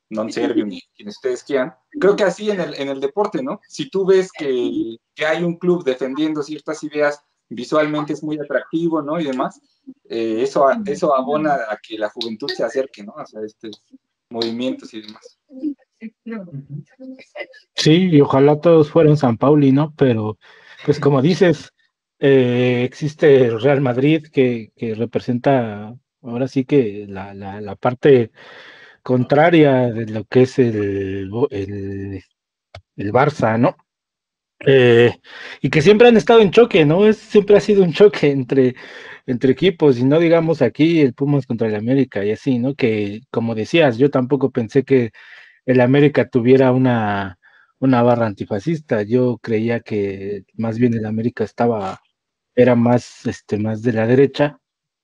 Non Servium y quienes ustedes quieran. Creo que así en el deporte, ¿no? Si tú ves que hay un club defendiendo ciertas ideas, visualmente es muy atractivo, ¿no? Y demás, eso abona a que la juventud se acerque, ¿no? O sea, movimientos y demás. Sí, y ojalá todos fueran San Pauli, ¿no? Pero, pues como dices, existe el Real Madrid que representa ahora sí que la parte contraria de lo que es el Barça, ¿no? Y que siempre han estado en choque, ¿no? Siempre ha sido un choque entre equipos, y no digamos aquí el Pumas contra el América y así, ¿no? Que como decías, yo tampoco pensé que el América tuviera una barra antifascista. Yo creía que más bien el América era más de la derecha,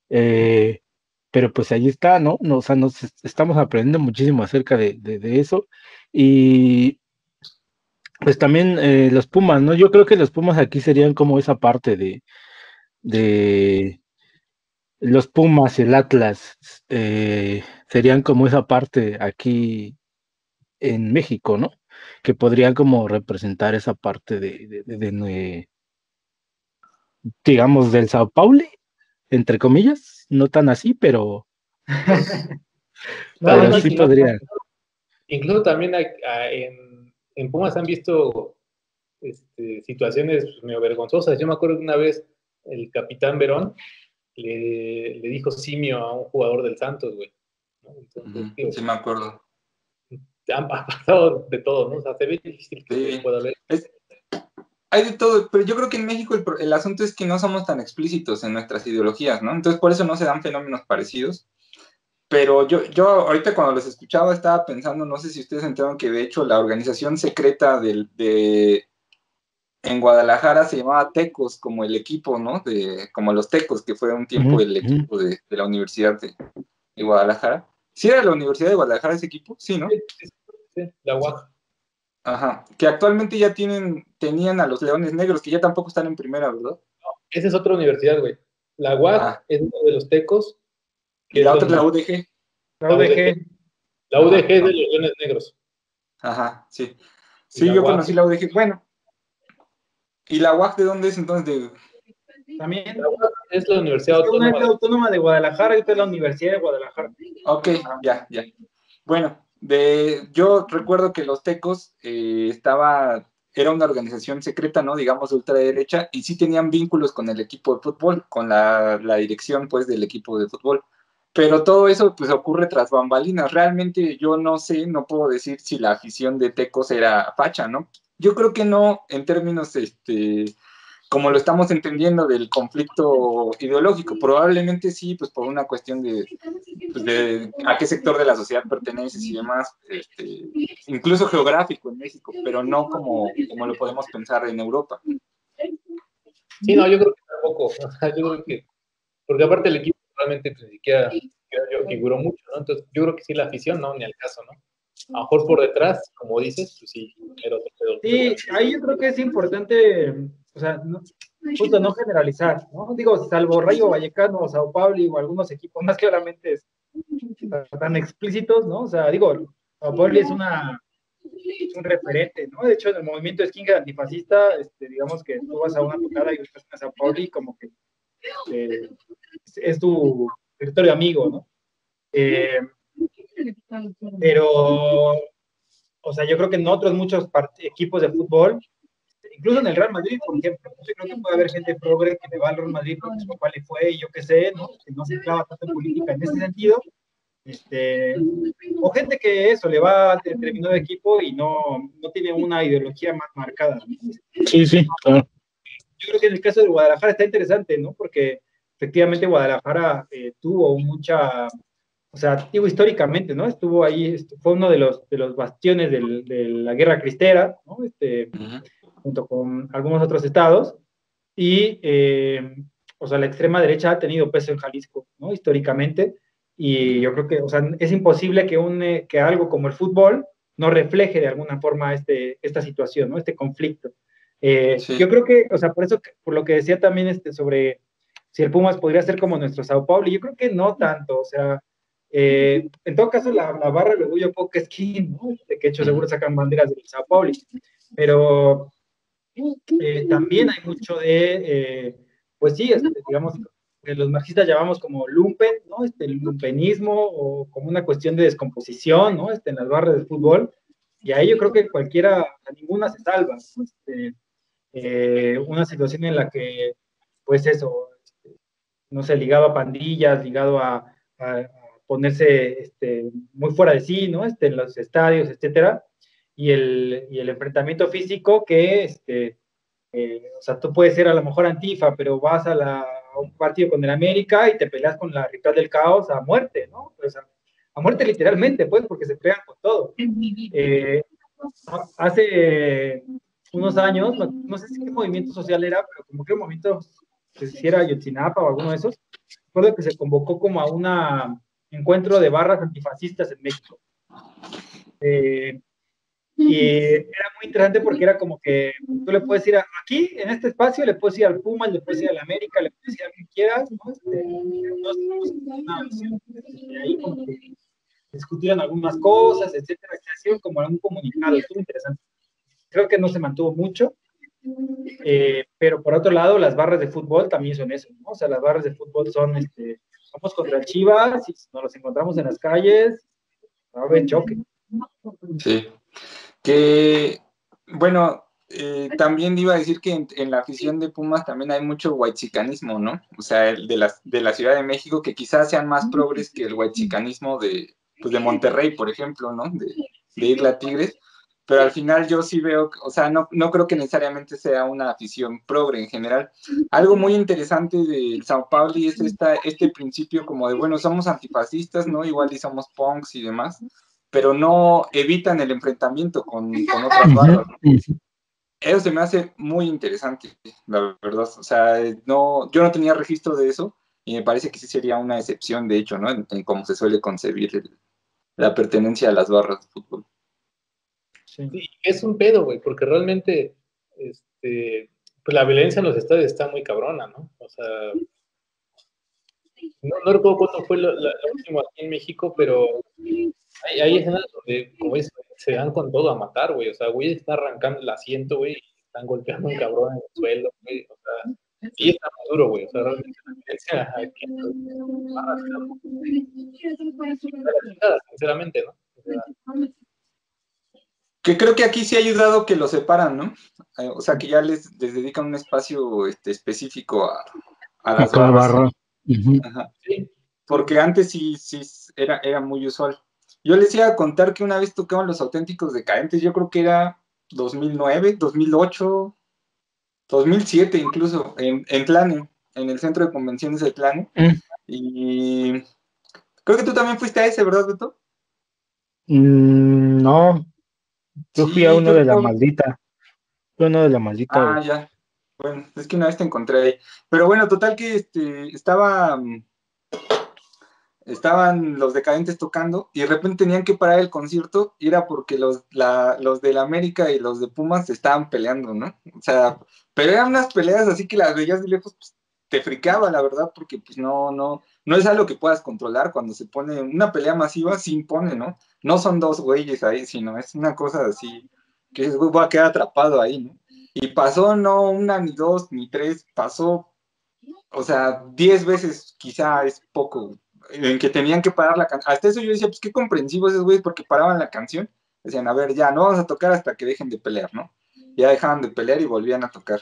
pero pues ahí está, ¿no? No, o sea, estamos aprendiendo muchísimo acerca de eso. Y pues también los Pumas, ¿no? Yo creo que los Pumas aquí serían como esa parte de los Pumas y el Atlas, serían como esa parte aquí en México, ¿no? Que podrían como representar esa parte digamos, del Sao Paulo, entre comillas, no tan así, pero, No, pero no, sí sí, no, podría. Incluso también en Pumas han visto situaciones medio vergonzosas. Yo me acuerdo que una vez el capitán Verón le dijo simio a un jugador del Santos, güey, ¿no? Entonces, digo, Sí, me acuerdo. ha pasado de todo, ¿no? O sea, se ve difícil que Sí. pueda haber. Hay de todo, pero yo creo que en México el asunto es que no somos tan explícitos en nuestras ideologías, ¿no? Entonces por eso no se dan fenómenos parecidos. Pero yo ahorita cuando los escuchaba estaba pensando, no sé si ustedes enteraron que de hecho la organización secreta en Guadalajara se llamaba Tecos, como el equipo, ¿no? Como los Tecos, que fue un tiempo el equipo de la Universidad de Guadalajara. ¿Sí era la Universidad de Guadalajara ese equipo? Sí, ¿no? Sí, la UAG. Ajá, que actualmente ya tenían a los Leones Negros, que ya tampoco están en primera, ¿verdad? Esa es otra universidad, güey. La UAG es uno de los Tecos. Y la otra es la UDG. La UDG. La UDG es de Ajá, los Leones Negros. ajá, sí. Y Sí, la yo UAG conocí la UDG. Bueno, ¿y la UAG de dónde es entonces? También. La UAG es la Universidad Es que una es Autónoma la Autónoma de Guadalajara y otra es la Universidad de Guadalajara. Ok, ya. Bueno, yo recuerdo que los Tecos era una organización secreta, ¿no? Digamos, de ultraderecha, y sí tenían vínculos con el equipo de fútbol, con la dirección, pues, del equipo de fútbol. Pero todo eso, pues, ocurre tras bambalinas. Realmente yo no sé, no puedo decir si la afición de Tecos era facha, ¿no? Yo creo que no, en términos, como lo estamos entendiendo del conflicto ideológico. Probablemente sí, pues por una cuestión pues de a qué sector de la sociedad perteneces y demás, incluso geográfico en México, pero no como lo podemos pensar en Europa. Sí, no, yo creo que tampoco. O sea, yo creo que, porque aparte el equipo realmente ni siquiera figuró mucho, ¿no? Entonces, yo creo que sí, la afición, no, ni al caso, ¿no? A lo mejor por detrás, como dices, pues sí, pero Sí, ahí yo creo que es importante, o sea, justo no generalizar, ¿no? Digo, salvo Rayo Vallecano o Sao Paulo o algunos equipos más claramente tan explícitos, ¿no? O sea, digo, Sao Paulo es un referente, ¿no? De hecho, en el movimiento skinhead antifascista, digamos que tú vas a una tocada y buscas a Sao Paulo y como que es tu territorio amigo, ¿no? Pero, o sea, yo creo que en otros muchos equipos de fútbol, incluso en el Real Madrid, por ejemplo, yo creo que puede haber gente progre que le va al Real Madrid porque su papá le fue y yo qué sé, ¿no? Que no se clava tanto en política en ese sentido. O gente que eso, le va a determinado equipo y no tiene una ideología más marcada, ¿no? Sí, sí, claro. Yo creo que en el caso de Guadalajara está interesante, ¿no? Porque efectivamente Guadalajara tuvo mucha, o sea, digo históricamente, ¿no? Estuvo ahí, fue uno de los bastiones de la guerra cristera, ¿no? Junto con algunos otros estados, y, o sea, la extrema derecha ha tenido peso en Jalisco, ¿no? Históricamente, y yo creo que, o sea, es imposible que algo como el fútbol no refleje de alguna forma esta situación, ¿no? Este conflicto. Sí. Yo creo que, o sea, por lo que decía también sobre si el Pumas podría ser como nuestro Sao Paulo, yo creo que no tanto, o sea, en todo caso la barra del orgullo poco skin, ¿no? Que de hecho seguro sacan banderas del Sao Paulo, pero también hay mucho pues sí, digamos, que los marxistas llamamos como lumpen, ¿no? El lumpenismo o como una cuestión de descomposición, ¿no? En las barras de fútbol, y ahí yo creo que ninguna se salva, ¿no? Una situación en la que, pues eso, no sé, ligado a pandillas, ligado a ponerse muy fuera de sí, ¿no? En los estadios, etcétera, y el enfrentamiento físico que, o sea, tú puedes ser a lo mejor antifa, pero vas a un partido con el América y te peleas con la rival del caos a muerte, ¿no? O sea, a muerte literalmente, pues, porque se pegan con todo. Hace unos años, no sé si qué movimiento social era, pero como que un movimiento, que si era Ayotzinapa o alguno de esos, recuerdo que se convocó como a un encuentro de barras antifascistas en México. Y era muy interesante porque era como que tú le puedes ir aquí, en este espacio, le puedes ir al Puma, le puedes ir al América, le puedes ir a quien quieras, ¿no? Ahí como que discutieron algunas cosas, etcétera, se hicieron como un comunicado, estuvo interesante. Creo que no se mantuvo mucho, pero por otro lado, las barras de fútbol también son eso, ¿no? O sea, las barras de fútbol son, vamos contra Chivas, y nos los encontramos en las calles, va a haber choque. Sí. Que, bueno, también iba a decir que en la afición de Pumas también hay mucho whitexicanismo, ¿no? O sea, el de la Ciudad de México, que quizás sean más progres que el whitexicanismo pues de Monterrey, por ejemplo, ¿no? De irle a Tigres. Pero al final yo sí veo, o sea, no creo que necesariamente sea una afición progre en general. Algo muy interesante de Sao Paulo es este principio como de, bueno, somos antifascistas, ¿no? Igual y somos punks y demás, pero no evitan el enfrentamiento con otras barras, ¿no? Eso se me hace muy interesante, la verdad. O sea, yo no tenía registro de eso y me parece que sí sería una excepción, de hecho, ¿no? En cómo se suele concebir la pertenencia a las barras de fútbol. Sí, es un pedo, güey, porque realmente pues la violencia en los estadios está muy cabrona, ¿no? O sea, no recuerdo cuándo fue la última aquí en México, pero hay escenas donde, como dices, se dan con todo a matar, güey. O sea, güey está arrancando el asiento, güey, y están golpeando a un cabrón en el suelo, güey. O sea, y está muy duro, güey. O sea, realmente la violencia aquí, sinceramente, ¿no? O sea, que creo que aquí sí ha ayudado que lo separan, ¿no? O sea, que ya les dedican un espacio específico a las cada barras. barra. Ajá. Sí, porque antes sí era muy usual. Yo les iba a contar que una vez tocaban Los Auténticos Decadentes, yo creo que era 2009, 2008, 2007 incluso, en Tlane, en el centro de convenciones de Tlane. Y creo que tú también fuiste a ese, ¿verdad, Beto? No, yo fui a Sí, uno creo de que la fue. maldita. Fue uno de la maldita, güey. Ah, ya. Bueno, es que una vez te encontré ahí. Pero bueno, total que estaban los Decadentes tocando y de repente tenían que parar el concierto y era porque los del América y los de Pumas se estaban peleando, ¿no? O sea, pero eran unas peleas así que las veías de lejos, pues, te fricaba, la verdad, porque pues no es algo que puedas controlar cuando se pone una pelea masiva, sí impone, ¿no? No son dos güeyes ahí, sino es una cosa así que va a quedar atrapado ahí, ¿no? Y pasó no una, ni dos, ni tres, pasó, o sea, 10 veces quizá es poco, en que tenían que parar la canción. Hasta eso yo decía, pues qué comprensivos esos güeyes, porque paraban la canción, decían, a ver, ya, no vamos a tocar hasta que dejen de pelear, ¿no? Ya dejaban de pelear y volvían a tocar.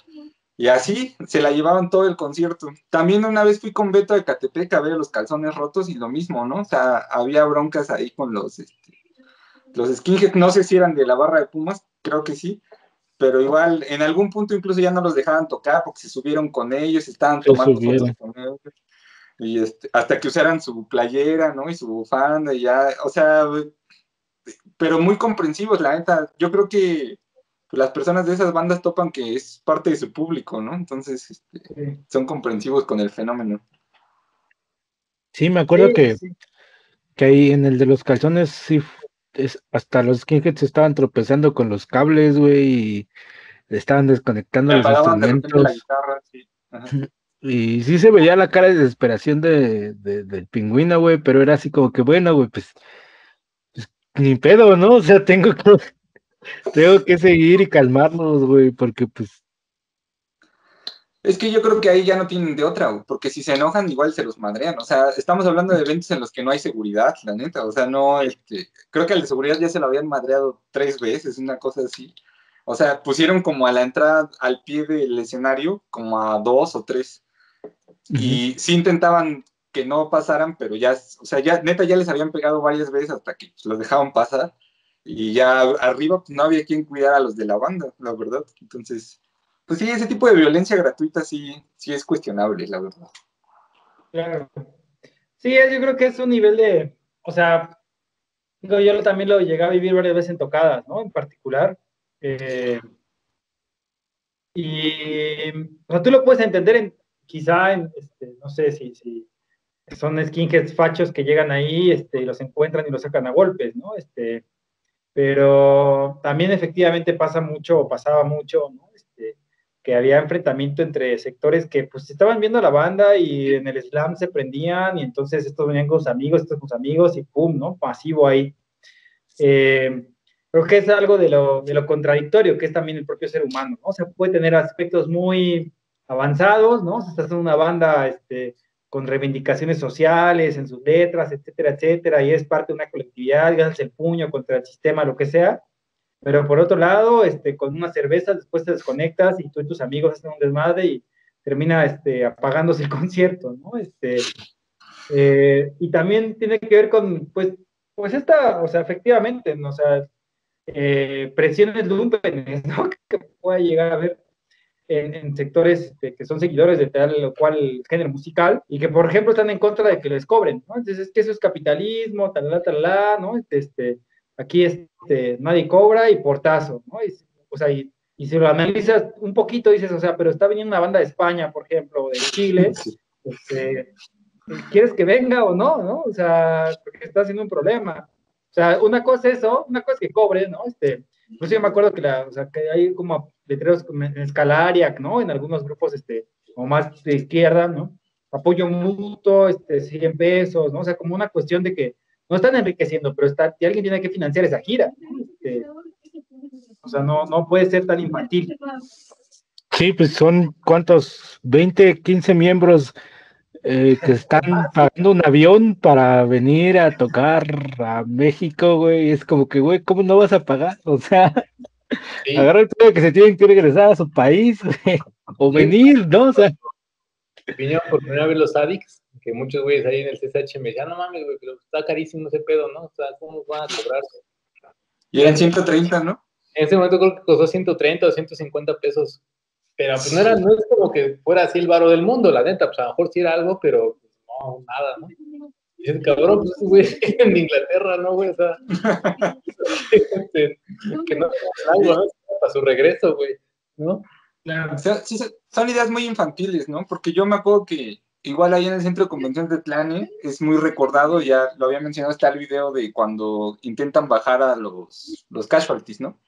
Y así se la llevaban todo el concierto. También una vez fui con Beto de Catepec a ver los Calzones Rotos y lo mismo, ¿no? O sea, había broncas ahí con los skinheads, no sé si eran de la barra de Pumas, creo que sí, pero igual en algún punto incluso ya no los dejaban tocar porque se subieron con ellos, estaban Se tomando fotos subieron. con ellos y hasta que usaran su playera, ¿no? Y su bufanda y ya, o sea, pero muy comprensivos, la neta. Yo creo que las personas de esas bandas topan que es parte de su público, ¿no? Entonces, Sí, son comprensivos con el fenómeno. Sí, me acuerdo sí, que, sí. que ahí en el de los calzones, sí, hasta los skinheads estaban tropezando con los cables, güey, y le estaban desconectando Me los apagaban de repente la instrumentos. guitarra, sí. Ajá. Y sí se veía la cara de desesperación del pingüino, güey, pero era así como que, bueno, güey, pues ni pedo, ¿no? O sea, tengo que seguir y calmarlos, güey, porque pues, Es que yo creo que ahí ya no tienen de otra, güey, porque si se enojan igual se los madrean. O sea, estamos hablando de eventos en los que no hay seguridad, la neta. O sea, no, creo que al de seguridad ya se lo habían madreado 3 veces, una cosa así. O sea, pusieron como a la entrada al pie del escenario, como a dos o tres. ujú. Y sí intentaban que no pasaran, pero ya, o sea, ya neta ya les habían pegado varias veces hasta que pues, los dejaban pasar. Y ya arriba pues, no había quien cuidar a los de la banda, la verdad. Entonces, pues sí, ese tipo de violencia gratuita sí es cuestionable, la verdad. Claro. Sí, yo creo que es un nivel de, o sea, digo, yo también lo llegué a vivir varias veces en tocadas, ¿no? En particular. Eh, y, o sea, tú lo puedes entender quizá no sé si son skinheads fachos que llegan ahí, y los encuentran y los sacan a golpes, ¿no? Pero también efectivamente pasa mucho, o pasaba mucho, ¿no? Que había enfrentamiento entre sectores que pues estaban viendo a la banda y en el slam se prendían y entonces estos venían con sus amigos, estos con sus amigos y pum, ¿no? Masivo ahí. Eh, Creo que es algo de lo contradictorio que es también el propio ser humano, ¿no? O sea, puede tener aspectos muy avanzados, ¿no? Si estás en una banda con reivindicaciones sociales en sus letras, etcétera, etcétera, y es parte de una colectividad, y haces el puño contra el sistema, lo que sea, pero por otro lado, con una cerveza después te desconectas y tú y tus amigos hacen un desmadre y termina apagándose el concierto, ¿no? Y también tiene que ver con, pues esta, o sea, efectivamente, ¿no? O sea, presiones lumpenes, ¿no? Que pueda llegar a haber en sectores que son seguidores de tal o cual género musical y que, por ejemplo, están en contra de que les cobren, ¿no? Entonces, es que eso es capitalismo, talala, ¿no? Aquí nadie cobra y portazo, ¿no? O sea, y si lo analizas un poquito, dices, o sea, pero está viniendo una banda de España, por ejemplo, o de Chile, Sí. este, ¿quieres que venga o no, no? O sea, porque está haciendo un problema. O sea, una cosa es eso, una cosa es que cobre, ¿no? Pues yo me acuerdo o sea, que hay como letreros en Escalariac, ¿no? En algunos grupos, o más de izquierda, ¿no? Apoyo mutuo, 100 pesos, ¿no? O sea, como una cuestión de que no están enriqueciendo, pero y alguien tiene que financiar esa gira, ¿no? O sea, no puede ser tan infantil. Sí, pues son cuántos, 20, 15 miembros que están pagando un avión para venir a tocar a México, güey. Es como que, güey, ¿cómo no vas a pagar? O sea, Sí, agarra el pedo que se tienen que regresar a su país, güey, o sí, venir, ¿no? O sea, vinieron por primera vez los Addicts, que muchos güeyes ahí en el CSH me decían, no mames, güey, pero está carísimo ese pedo, ¿no? O sea, ¿cómo van a cobrar? Y Y eran en 130, ¿no? ese momento creo que costó 130 o 150 pesos Pero pues no es como que fuera así el varo del mundo, la neta, pues a lo mejor sí era algo, pero pues, no, nada, ¿no? Y el cabrón, pues güey, en Inglaterra, ¿no, güey? O sea, que no algo, ¿no? Para su regreso, güey, ¿no? Claro. O sea, sí, son ideas muy infantiles, ¿no? Porque yo me acuerdo que igual ahí en el centro de convenciones de Tlane es muy recordado, ya lo había mencionado, está el video de cuando intentan bajar a los casualties, ¿no?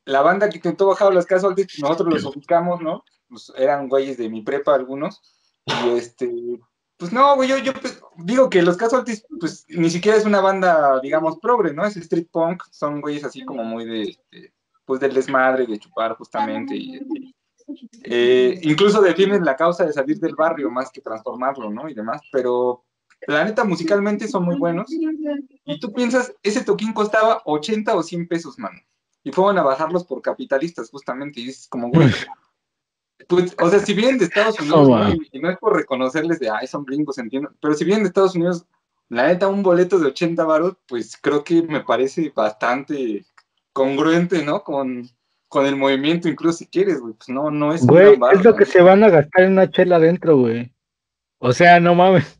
La banda que intentó bajar a los casualties, nosotros los ubicamos, ¿no? Pues eran güeyes de mi prepa algunos, y pues no, güey, yo digo que los casualties, pues ni siquiera es una banda, digamos, progre, ¿no? Es street punk, son güeyes así como muy pues del desmadre, de chupar justamente, incluso defienden la causa de salir del barrio más que transformarlo, ¿no? Y demás, pero la neta musicalmente son muy buenos. Y tú piensas, ese toquín costaba 80 o 100 pesos, mano. Y fueron a bajarlos por capitalistas, justamente. Y dices, como, güey, pues, o sea, si vienen de Estados Unidos, ¿no? Y no es por reconocerles de, ay, son gringos, entiendo. Pero si vienen de Estados Unidos, la neta, un boleto de 80 varos, pues creo que me parece bastante congruente, ¿no? Con el movimiento, incluso si quieres, güey. Pues no es un Güey, gran varo, es lo ¿no? que se van a gastar en una chela adentro, güey. O sea, no mames.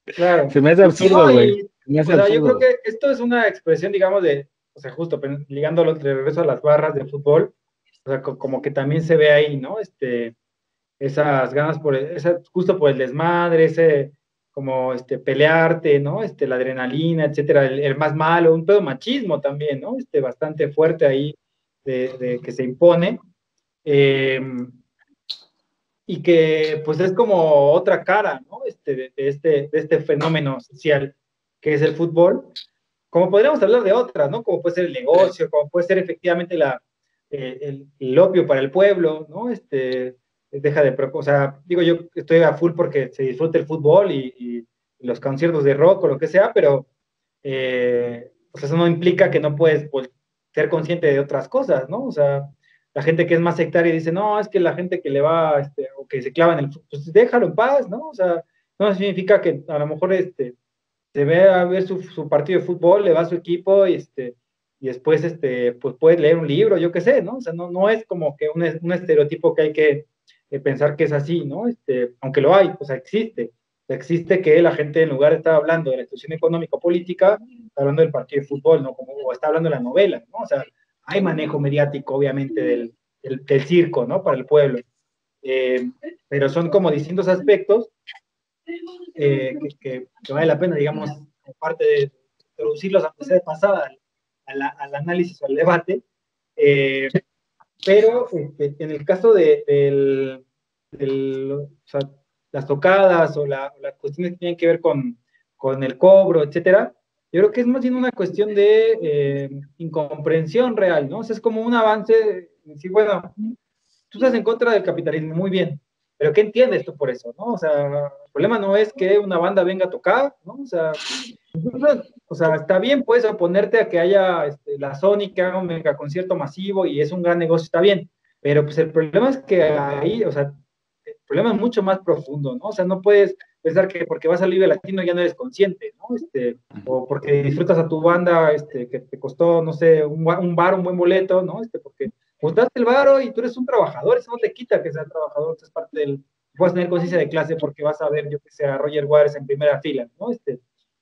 Claro. Se me hace Pues sí, absurdo, No, güey. y, Se me o hace sea, yo creo absurdo. que esto es una expresión, digamos, de, o sea, justo ligándolo de regreso a las barras de fútbol, o sea, como que también se ve ahí, ¿no? Esas ganas justo por el desmadre, ese, como, pelearte, ¿no? La adrenalina, etcétera, el más malo, un pedo machismo también, ¿no? Bastante fuerte ahí de que se impone. Eh, y que pues es como otra cara, ¿no? De este fenómeno social que es el fútbol, como podríamos hablar de otras, ¿no? Como puede ser el negocio, como puede ser efectivamente el opio para el pueblo, ¿no? O sea, digo, yo estoy a full porque se disfruta el fútbol y los conciertos de rock o lo que sea, pero pues eso no implica que no puedes ser consciente de otras cosas, ¿no? O sea, la gente que es más sectaria dice, no, es que la gente que le va, o que se clava en el fútbol, pues déjalo en paz, ¿no? O sea, no significa que a lo mejor se ve a ver su partido de fútbol, le va a su equipo y después pues puede leer un libro, yo qué sé, ¿no? O sea, no es como que un estereotipo que hay que pensar que es así, ¿no? Aunque lo hay, o sea, existe que la gente en lugar de estar hablando de la situación económico-política, está hablando del partido de fútbol, ¿no? O está hablando de la novela, ¿no? O sea, hay manejo mediático, obviamente, del circo, ¿no? Para el pueblo. Eh, pero son como distintos aspectos que vale la pena, digamos, aparte de introducirlos antes de pasada al análisis o al debate, pero en el caso o sea, las tocadas o las cuestiones que tienen que ver con el cobro, etcétera, yo creo que es más bien una cuestión de incomprensión real, ¿no? O sea, es como un avance, decir, bueno, tú estás en contra del capitalismo, muy bien, pero ¿qué entiendes tú por eso, no? O sea, el problema no es que una banda venga a tocar, ¿no? O sea, está bien, puedes oponerte a que haya la Sony que haga un mega concierto masivo y es un gran negocio, está bien, pero pues el problema es que ahí, o sea, el problema es mucho más profundo, ¿no? O sea, no puedes pensar que porque vas al Vive Latino ya no eres consciente, ¿no? O porque disfrutas a tu banda, que te costó, no sé, un bar, un buen boleto, ¿no? Porque juntaste el varo y tú eres un trabajador, eso no te quita que seas trabajador, es parte del, puedes tener conciencia de clase porque vas a ver, yo que sé, a Roger Waters en primera fila, ¿no?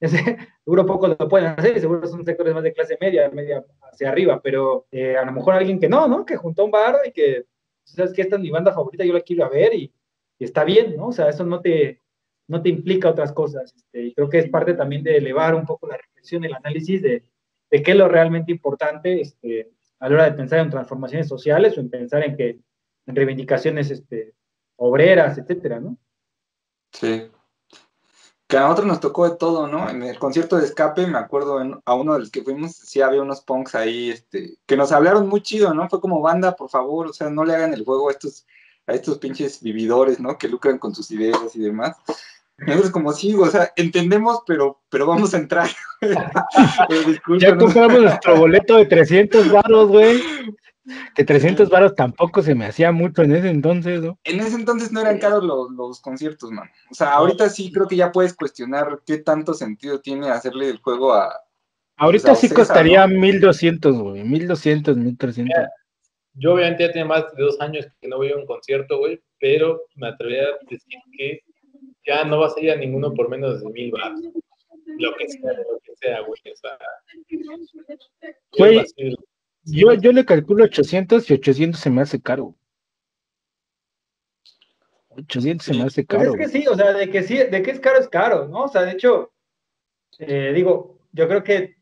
Seguro pocos lo pueden hacer, seguro son sectores más de clase media, media hacia arriba, pero a lo mejor alguien que no, que juntó un varo y que, sabes que esta es mi banda favorita, yo la quiero ir a ver y está bien, ¿no? O sea, eso no te implica otras cosas, y creo que es parte también de elevar un poco la reflexión, el análisis de qué es lo realmente importante, a la hora de pensar en transformaciones sociales o en pensar en reivindicaciones obreras, etcétera, ¿no? Sí. Que a nosotros nos tocó de todo, ¿no? En el concierto de Escape, me acuerdo a uno de los que fuimos, sí había unos punks ahí, que nos hablaron muy chido, ¿no? Fue como banda, por favor, o sea, no le hagan el juego a estos pinches vividores, ¿no? Que lucran con sus ideas y demás. Nosotros como sí, o sea, entendemos, pero vamos a entrar. Ya Discúlpenos. compramos nuestro boleto de 300 varos, güey. Que 300 varos tampoco se me hacía mucho en ese entonces, ¿no? En ese entonces no eran caros los conciertos, man. O sea, ahorita sí creo que ya puedes cuestionar qué tanto sentido tiene hacerle el juego pues, a Ahorita sí Ocesa, costaría ¿no? 1200, güey. 1200, 1300. yo obviamente ya tiene más de 2 años que no voy a un concierto, güey, pero me atrevería a decir que ya no vas a ir a ninguno por menos de 1,000 baros. Lo que sea, güey. O sea, yo iba a Güey, decir, sí, yo, güey. yo le calculo 800 y 800 se me hace caro. 800 se me Sí, hace Pues es caro, que güey. sí, de que es caro, ¿no? O sea, de hecho, digo, yo creo que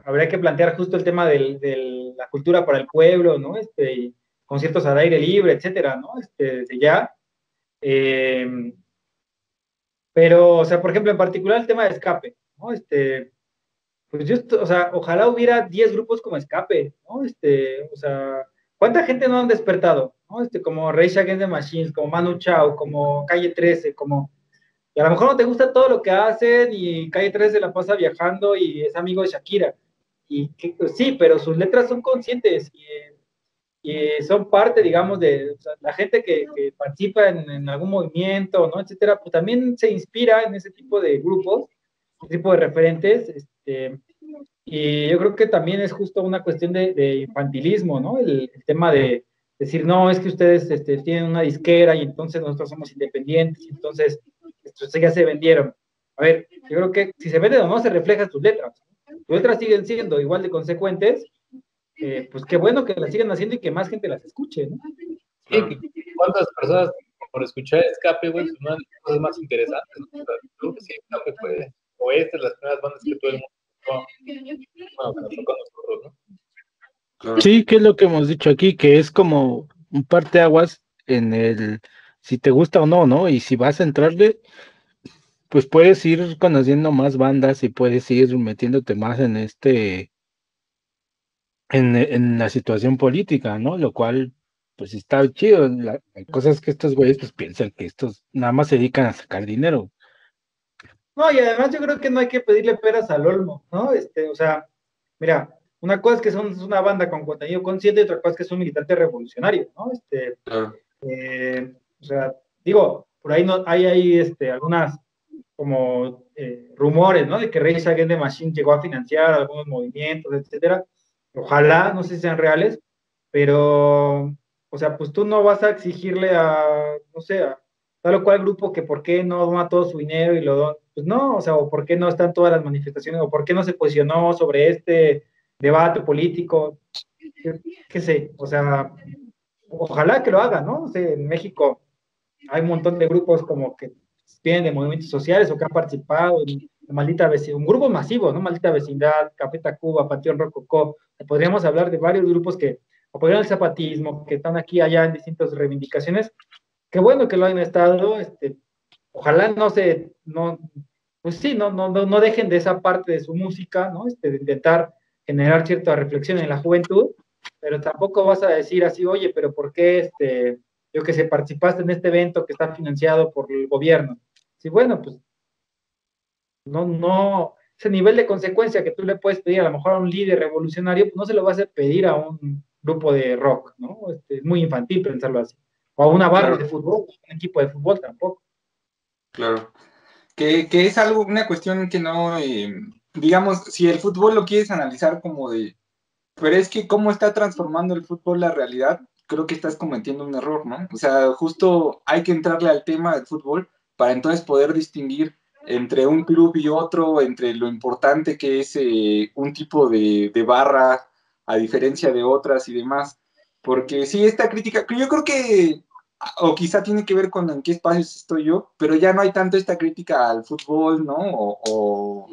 habría que plantear justo el tema de la cultura para el pueblo, ¿no? Y conciertos al aire libre, etcétera, ¿no? Desde ya. Eh, pero, o sea, por ejemplo, en particular el tema de escape, ¿no? Pues o sea, ojalá hubiera 10 grupos como escape, ¿no? O sea, ¿cuánta gente no han despertado? ¿No? Como Rage Against the Machines, como Manu Chao, como Calle 13, como y a lo mejor no te gusta todo lo que hacen y Calle 13 la pasa viajando y es amigo de Shakira. Y pues, sí, pero sus letras son conscientes y son parte, digamos, de o sea, la gente que participa en algún movimiento, ¿no? Etcétera, pues también se inspira en ese tipo de grupos, ese tipo de referentes. Y yo creo que también es justo una cuestión de infantilismo, ¿no? El tema de decir, no, es que ustedes tienen una disquera y entonces nosotros somos independientes y entonces estos ya se vendieron. A ver, yo creo que si se venden o no se refleja en tus letras. Tus letras siguen siendo igual de consecuentes, pues qué bueno que las sigan haciendo y que más gente las escuche, ¿no? Sí, claro. ¿cuántas personas por escuchar Escape, güey, pues no han hecho cosas más interesantes? ¿No? O sea, creo que sí, Escape fue, o es de las primeras bandas que todo el mundo tocó, bueno, que nos tocó a nosotros, ¿no? Claro. Sí, que es lo que hemos dicho aquí, que es como un parteaguas en el si te gusta o no, ¿no? Y si vas a entrarle, pues puedes ir conociendo más bandas y puedes ir metiéndote más en en la situación política, ¿no? Lo cual, pues está chido. La cosa es que estos güeyes, pues piensan que estos nada más se dedican a sacar dinero. No, y además yo creo que no hay que pedirle peras al olmo, ¿no? O sea, mira, una cosa es que es una banda con contenido consciente y otra cosa es que es un militante revolucionario, ¿no? Claro. O sea, digo, por ahí no hay algunas como rumores, ¿no? De que Rage Against the Machine llegó a financiar algunos movimientos, etcétera. Ojalá, no sé si sean reales, pero, o sea, pues tú no vas a exigirle a, no sé, a tal o cual grupo que por qué no dona todo su dinero y lo dona. Pues no, o sea, o por qué no están todas las manifestaciones, o por qué no se posicionó sobre este debate político, qué sé, o sea, ojalá que lo haga, ¿no? O sea, en México hay un montón de grupos como que vienen de movimientos sociales o que han participado en Maldita Vecindad, un grupo masivo, ¿no? Maldita Vecindad, Café Tacuba, Panteón Rococó. Podríamos hablar de varios grupos que apoyan el zapatismo, que están aquí allá en distintas reivindicaciones. Qué bueno que lo hayan estado, ojalá pues sí, no dejen de esa parte de su música, ¿no? De intentar generar cierta reflexión en la juventud, pero tampoco vas a decir así, oye, pero ¿por qué yo que sé, participaste en este evento que está financiado por el gobierno? Sí, bueno, pues ese nivel de consecuencia que tú le puedes pedir a lo mejor a un líder revolucionario, pues no se lo vas a pedir a un grupo de rock, ¿no? Es muy infantil pensarlo así. O a una banda de Claro, fútbol, un equipo de fútbol tampoco. claro. Que es algo, una cuestión que no, digamos, si el fútbol lo quieres analizar como de, pero es que cómo está transformando el fútbol la realidad, creo que estás cometiendo un error, ¿no? O sea, justo hay que entrarle al tema del fútbol para entonces poder distinguir entre un club y otro, entre lo importante que es un tipo de barra a diferencia de otras y demás. Porque sí, esta crítica, que yo creo que, o quizá tiene que ver con en qué espacios estoy yo, pero ya no hay tanto esta crítica al fútbol, ¿no? O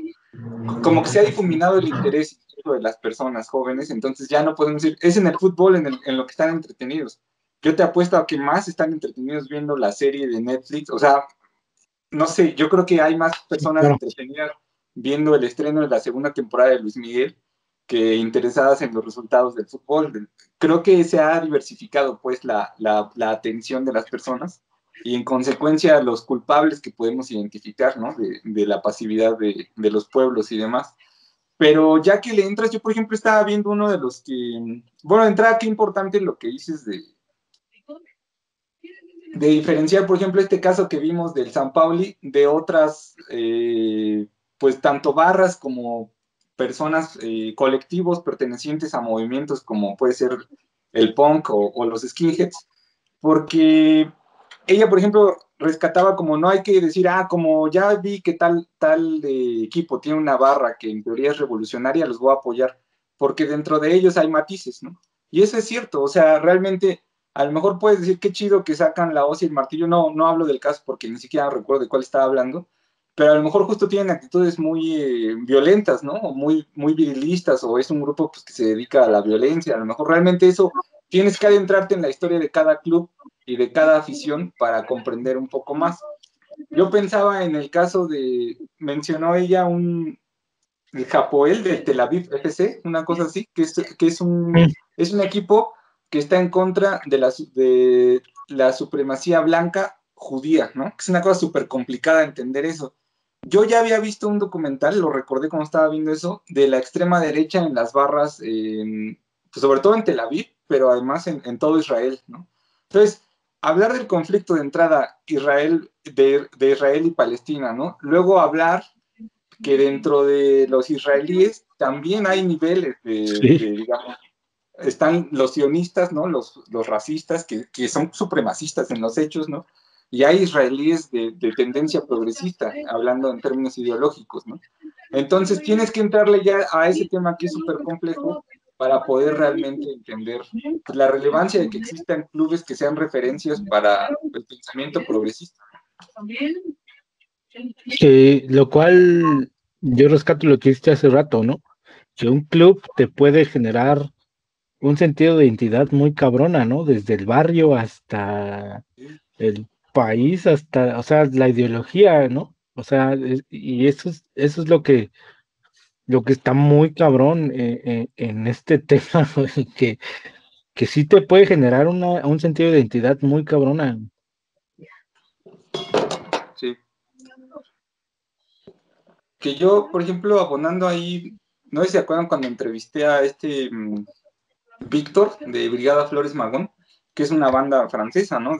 como que se ha difuminado el interés de las personas jóvenes, entonces ya no podemos decir, es en el fútbol en lo que están entretenidos. Yo te apuesto a que más están entretenidos viendo la serie de Netflix, o sea, no sé, yo creo que hay más personas Claro. entretenidas viendo el estreno de la segunda temporada de Luis Miguel que interesadas en los resultados del fútbol. Creo que se ha diversificado pues la atención de las personas y en consecuencia los culpables que podemos identificar, ¿no? De la pasividad de los pueblos y demás. Pero ya que le entras, yo por ejemplo estaba viendo uno de los que, bueno, de entrada, qué importante lo que dices de diferenciar, por ejemplo, este caso que vimos del San Pauli de otras, pues tanto barras como personas, colectivos pertenecientes a movimientos como puede ser el punk o los skinheads, porque ella, por ejemplo, rescataba como no hay que decir, como ya vi que tal equipo tiene una barra que en teoría es revolucionaria, los voy a apoyar, porque dentro de ellos hay matices, ¿no? Y eso es cierto, o sea, realmente a lo mejor puedes decir qué chido que sacan la hoz y el martillo, no hablo del caso porque ni siquiera recuerdo de cuál estaba hablando, pero a lo mejor justo tienen actitudes muy violentas, ¿no? O muy virilistas, o es un grupo pues, que se dedica a la violencia, a lo mejor realmente eso tienes que adentrarte en la historia de cada club y de cada afición para comprender un poco más. Yo pensaba en el caso mencionó ella el Hapoel del Tel Aviv FC, una cosa así, que es un equipo que está en contra de la supremacía blanca judía, ¿no? Es una cosa súper complicada entender eso. Yo ya había visto un documental, lo recordé cuando estaba viendo eso, de la extrema derecha en las barras, pues sobre todo en Tel Aviv, pero además en todo Israel, ¿no? Entonces, hablar del conflicto de entrada de Israel y Palestina, ¿no? Luego hablar que dentro de los israelíes también hay niveles digamos, están los sionistas, ¿no? Los racistas que son supremacistas en los hechos, ¿no? Y hay israelíes de tendencia progresista, hablando en términos ideológicos, ¿no? Entonces tienes que entrarle ya a ese tema que es súper complejo para poder realmente entender pues, la relevancia de que existan clubes que sean referencias para el pensamiento progresista. Lo cual yo rescato lo que hiciste hace rato, ¿no? Que un club te puede generar un sentido de identidad muy cabrona, ¿no? Desde el barrio hasta el país, hasta, o sea, la ideología, ¿no? O sea, y eso es lo que está muy cabrón en este tema, güey, que sí te puede generar un sentido de identidad muy cabrona. Sí. Que yo, por ejemplo, abonando ahí, no sé si se acuerdan cuando entrevisté a Víctor de Brigada Flores Magón, que es una banda francesa, ¿no?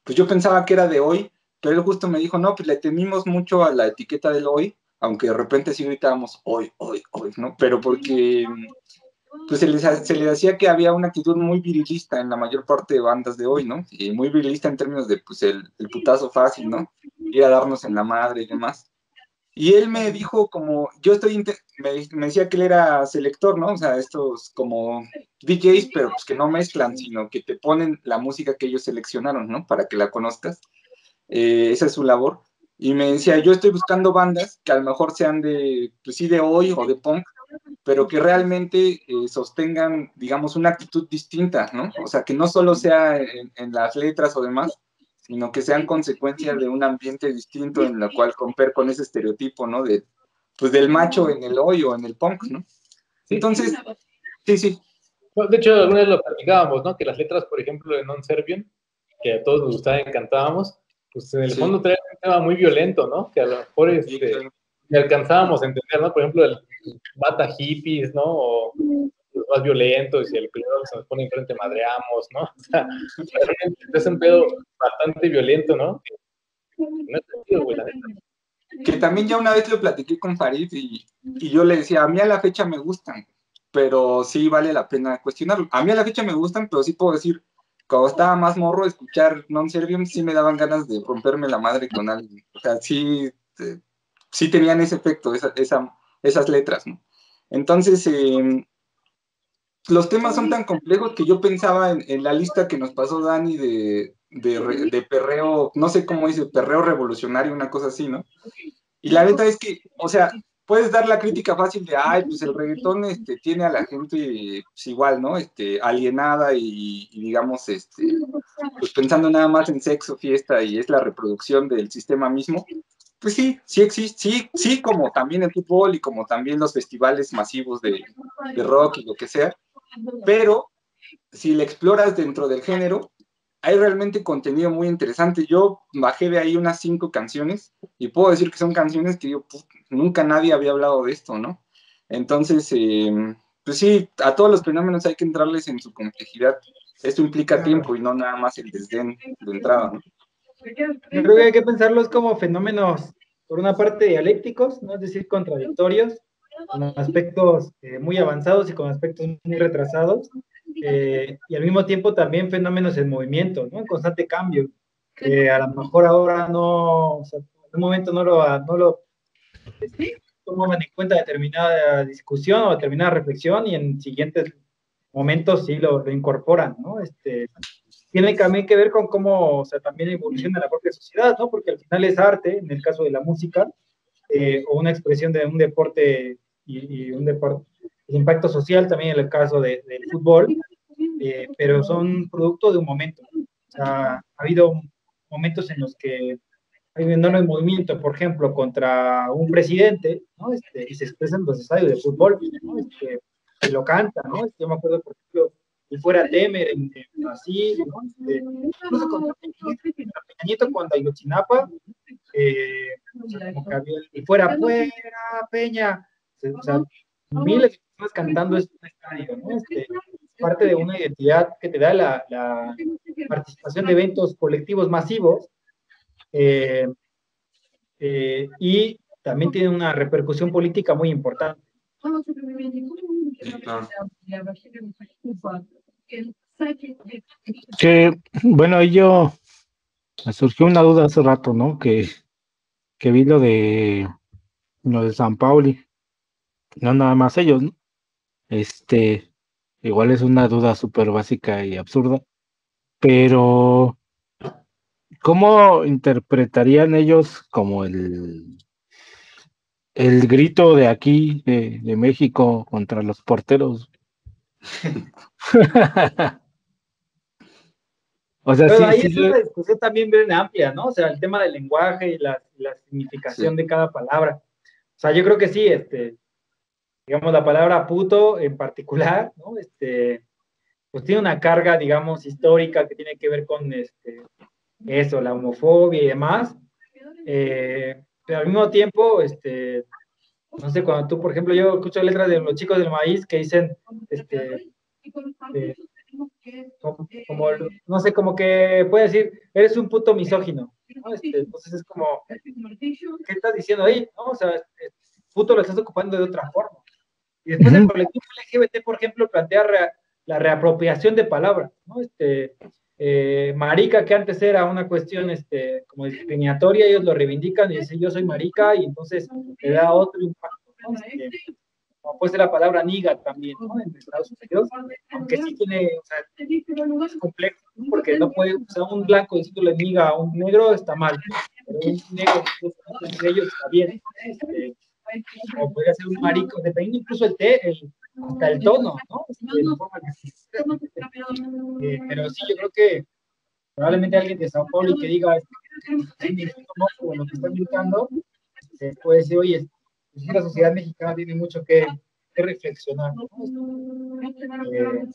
Pues yo pensaba que era de hoy, pero él justo me dijo, no, pues le temimos mucho a la etiqueta del hoy, aunque de repente sí gritábamos hoy, ¿no? Pero porque pues se les hacía que había una actitud muy virilista en la mayor parte de bandas de hoy, ¿no? Y muy virilista en términos de, pues, el putazo fácil, ¿no? Ir a darnos en la madre y demás. Y él me dijo como, me decía que él era selector, ¿no? O sea, estos como DJs, pero pues que no mezclan, sino que te ponen la música que ellos seleccionaron, ¿no? Para que la conozcas. Esa es su labor. Y me decía, yo estoy buscando bandas que a lo mejor sean pues sí, de hoy o de punk, pero que realmente sostengan, digamos, una actitud distinta, ¿no? O sea, que no solo sea en las letras o demás, sino que sean consecuencia de un ambiente distinto en la cual romper con ese estereotipo, ¿no? Pues del macho en el hoy o en el punk, ¿no? Entonces, sí. De hecho, alguna vez lo platicábamos, ¿no? Que las letras, por ejemplo, de Non Serviam, que a todos nos gustaba y cantábamos, pues en el fondo traía un tema muy violento, ¿no? Que a lo mejor ni alcanzábamos a entender, ¿no? Por ejemplo, el mata hippies, ¿no? O los más violentos y el primero que se nos pone enfrente madreamos, ¿no? O sea, realmente es un pedo bastante violento, ¿no? No es sentido, güey, la neta. Que también ya una vez lo platiqué con Farid y yo le decía, a mí a la fecha me gustan, pero sí vale la pena cuestionarlo. A mí a la fecha me gustan, pero sí puedo decir, cuando estaba más morro, escuchar Non Servium sí me daban ganas de romperme la madre con alguien. O sea, sí tenían ese efecto, esas letras, ¿no? Entonces, los temas son tan complejos que yo pensaba en la lista que nos pasó Dani de perreo, no sé cómo dice, perreo revolucionario, una cosa así, ¿no? Y la neta es que, o sea, puedes dar la crítica fácil de, pues el reggaetón tiene a la gente pues, igual, ¿no? Alienada y digamos, pues pensando nada más en sexo, fiesta y es la reproducción del sistema mismo. Pues sí existe, sí, como también el fútbol y como también los festivales masivos de rock y lo que sea, pero si le exploras dentro del género, hay realmente contenido muy interesante. Yo bajé de ahí unas 5 canciones y puedo decir que son canciones que yo nunca nadie había hablado de esto, ¿no? Entonces, pues sí, a todos los fenómenos hay que entrarles en su complejidad. Esto implica tiempo y no nada más el desdén de entrada, ¿no? Yo creo que hay que pensarlos como fenómenos, por una parte, dialécticos, ¿no? Es decir, contradictorios, con aspectos muy avanzados y con aspectos muy retrasados, y al mismo tiempo también fenómenos en movimiento, ¿no? En constante cambio. A lo mejor ahora no, o sea, en un momento no lo toman en cuenta determinada discusión o determinada reflexión y en siguientes momentos sí lo incorporan, ¿no? Tiene también que ver con cómo, o sea, también evoluciona la propia sociedad, ¿no? Porque al final es arte, en el caso de la música, o una expresión de un deporte y un deporte, impacto social también en el caso del fútbol, pero son producto de un momento. O sea, ha habido momentos en los que hay un enorme movimiento, por ejemplo, contra un presidente, ¿no? Y se expresan los estadios de fútbol, ¿no? Y lo canta, ¿no? Yo me acuerdo, por ejemplo, y fuera Temer en Brasil, ¿no? Incluso contra Peña Nieto cuando Ayotzinapa, o sea, como que había, y fuera Peña, o sea, miles de personas cantando este estadio, ¿no? Parte de una identidad que te da la participación de eventos colectivos masivos, eh, y también tiene una repercusión política muy importante. Sí, claro. Que, bueno, ahí yo me surgió una duda hace rato, ¿no? Que vi lo de San Pauli, no nada más ellos, ¿no? Igual es una duda súper básica y absurda, pero ¿cómo interpretarían ellos como el grito de aquí, de México, contra los porteros? O sea, Pero sí, ahí sí, es una discusión también bien amplia, ¿no? O sea, el tema del lenguaje y la significación Sí. de cada palabra. O sea, yo creo que sí, digamos, la palabra puto en particular, ¿no? Pues tiene una carga, digamos, histórica que tiene que ver con eso, la homofobia y demás. Pero al mismo tiempo, no sé, cuando tú, por ejemplo, yo escucho letras de los chicos del maíz que dicen, eh, como, no sé, como que puede decir, eres un puto misógino, ¿no? Entonces es como, ¿qué estás diciendo ahí? ¿No? O sea, puto lo estás ocupando de otra forma. Y después el ujú, colectivo LGBT, por ejemplo, plantea la reapropiación de palabras, ¿no? Marica, que antes era una cuestión como discriminatoria, ellos lo reivindican y dicen yo soy marica, y entonces le da otro impacto, ¿no? Como puede ser la palabra niga también, ¿no? En Estados Unidos, aunque sí tiene, o sea, es complejo, ¿no? Porque no puede, o sea, un blanco diciéndole niga a un negro está mal, pero un negro entre ellos está bien, ¿no? O podría ser un marico, dependiendo incluso hasta el tono, ¿no? La forma que pero sí, yo creo que probablemente alguien de Sao Paulo que diga lo que está gritando, puede decir, oye, pues la sociedad mexicana tiene mucho que reflexionar, ¿no? Eh,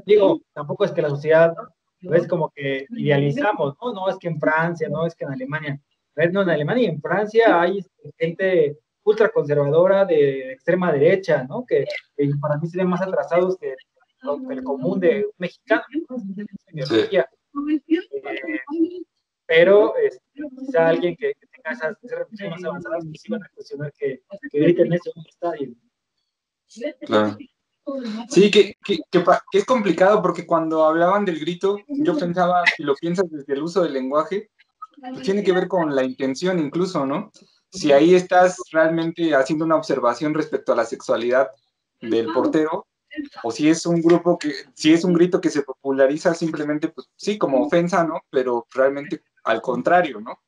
Digo, tampoco es que la sociedad, no es como que idealizamos, ¿no? No es que en Francia, no es que en Alemania. A ver, no, en Alemania y en Francia hay gente ultraconservadora de extrema derecha, ¿no? Que para mí serían más atrasados que el común de un mexicano, ¿no? Sí. Ideología. Pero quizá alguien que tenga esas reflexiones más avanzadas, pues sí van a cuestionar que griten eso en un estadio. Claro. Sí, que es complicado porque cuando hablaban del grito, yo pensaba, si lo piensas desde el uso del lenguaje, pues tiene que ver con la intención incluso, ¿no? Si ahí estás realmente haciendo una observación respecto a la sexualidad del portero, o si es un si es un grito que se populariza simplemente, pues sí, como ofensa, ¿no? Pero realmente al contrario, ¿no?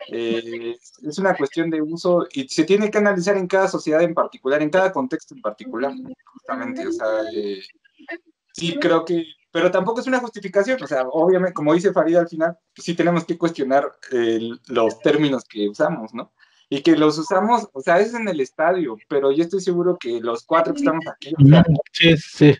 Es una cuestión de uso y se tiene que analizar en cada sociedad en particular, en cada contexto en particular, justamente, o sea, sí creo que, pero tampoco es una justificación, o sea, obviamente, como dice Farid al final, pues sí tenemos que cuestionar los términos que usamos, ¿no? Y que los usamos, o sea, es en el estadio, pero yo estoy seguro que los cuatro que estamos aquí, o sea, sí, sí.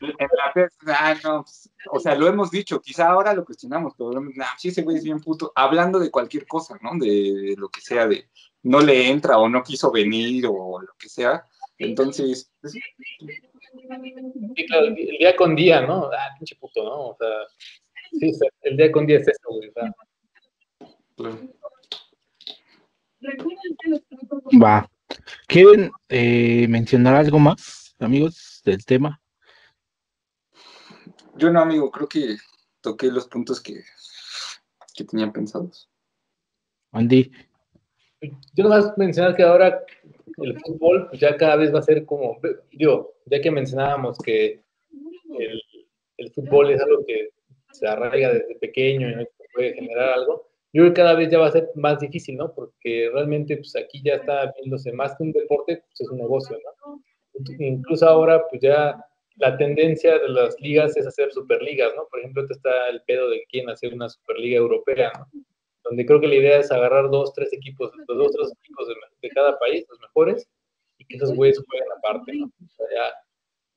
no, o sea, lo hemos dicho, quizá ahora lo cuestionamos, pero sí, ese güey es bien puto, hablando de cualquier cosa, ¿no? De lo que sea, de no le entra o no quiso venir o lo que sea. Entonces, pues, Sí, claro, el día con día, ¿no? Pinche puto, ¿no? O sea, sí, o sea, el día con día es eso, güey. O sea, Va. ¿Quieren mencionar algo más, amigos, del tema? Yo no, amigo, creo que toqué los puntos que tenía pensados. Andy. Yo nomás mencionar que ahora el fútbol pues ya cada vez va a ser como, digo, ya que mencionábamos que el fútbol es algo que se arraiga desde pequeño y no puede generar algo, yo creo que cada vez ya va a ser más difícil, ¿no? Porque realmente pues aquí ya está viéndose más que un deporte, pues es un negocio, ¿no? Incluso ahora pues ya la tendencia de las ligas es hacer superligas, ¿no? Por ejemplo, está el pedo de quién hacer una superliga europea, ¿no? Donde creo que la idea es agarrar dos, tres equipos de cada país, los mejores, y que esos güeyes jueguen aparte, ¿no? O sea, ya.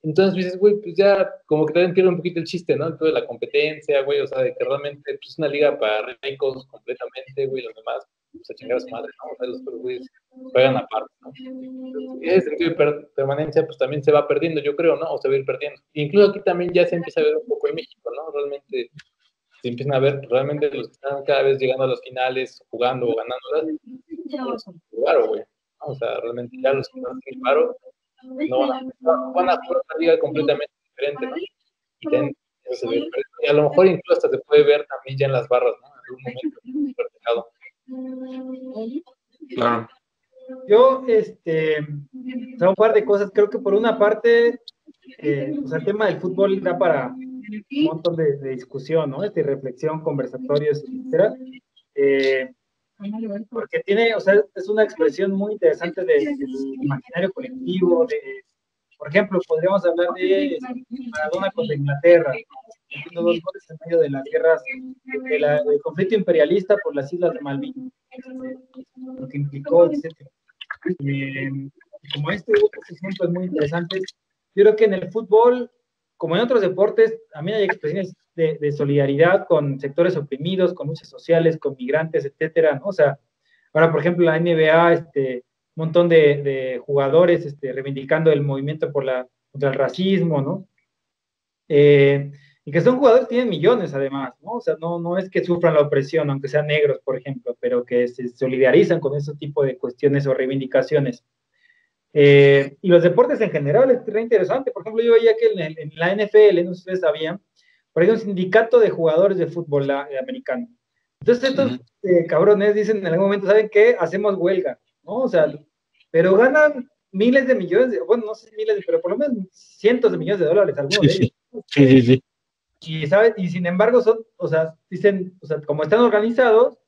Entonces dices, güey, pues ya como que también pierde un poquito el chiste, ¿no? Toda la competencia, güey, o sea, de que realmente pues, es una liga para ricos completamente, güey, los demás, pues a chingar a su madre, ¿no? O sea, los otros güeyes juegan aparte, ¿no? Y ese sentido de permanencia, pues también se va perdiendo, yo creo, ¿no? O se va a ir perdiendo. Incluso aquí también ya se empieza a ver un poco en México, ¿no? Realmente se empiezan a ver realmente los que están cada vez llegando a las finales, jugando o ganándolas, pues, claro, güey. O sea, realmente ya los que están en paro no van a jugar una liga completamente diferente, ¿no? Y, y a lo mejor incluso hasta se puede ver también ya en las barras, ¿no? En algún momento. Claro. Yo, o sea, un par de cosas. Creo que por una parte, o sea, el tema del fútbol da para un montón de discusión, ¿no? Reflexión, conversatorios, etcétera. Porque tiene, o sea, es una expresión muy interesante del imaginario colectivo, por ejemplo, podríamos hablar de Maradona contra Inglaterra, metiendo 2 goles en medio de las guerras, del conflicto imperialista por las Islas de Malvinas, lo que implicó, etc. Como hubo ejemplos muy interesantes. Yo creo que en el fútbol, como en otros deportes, también hay expresiones de solidaridad con sectores oprimidos, con luchas sociales, con migrantes, etcétera, ¿no? O sea, ahora, por ejemplo, la NBA, un montón de jugadores reivindicando el movimiento contra el racismo, ¿no? Y que son jugadores que tienen millones además, ¿no? O sea, no es que sufran la opresión, aunque sean negros, por ejemplo, pero que se solidarizan con ese tipo de cuestiones o reivindicaciones. Y los deportes en general es re interesante. Por ejemplo, yo veía que en la NFL, no sé si ustedes sabían, por ahí hay un sindicato de jugadores de fútbol americano. Entonces estos cabrones dicen en algún momento, ¿saben qué? Hacemos huelga, ¿no? O sea, pero ganan miles de millones, bueno, no sé si miles, pero por lo menos cientos de millones de dólares, algunos de ellos. Sí. Y, ¿sabes? Y sin embargo o sea, dicen, o sea, como están organizados,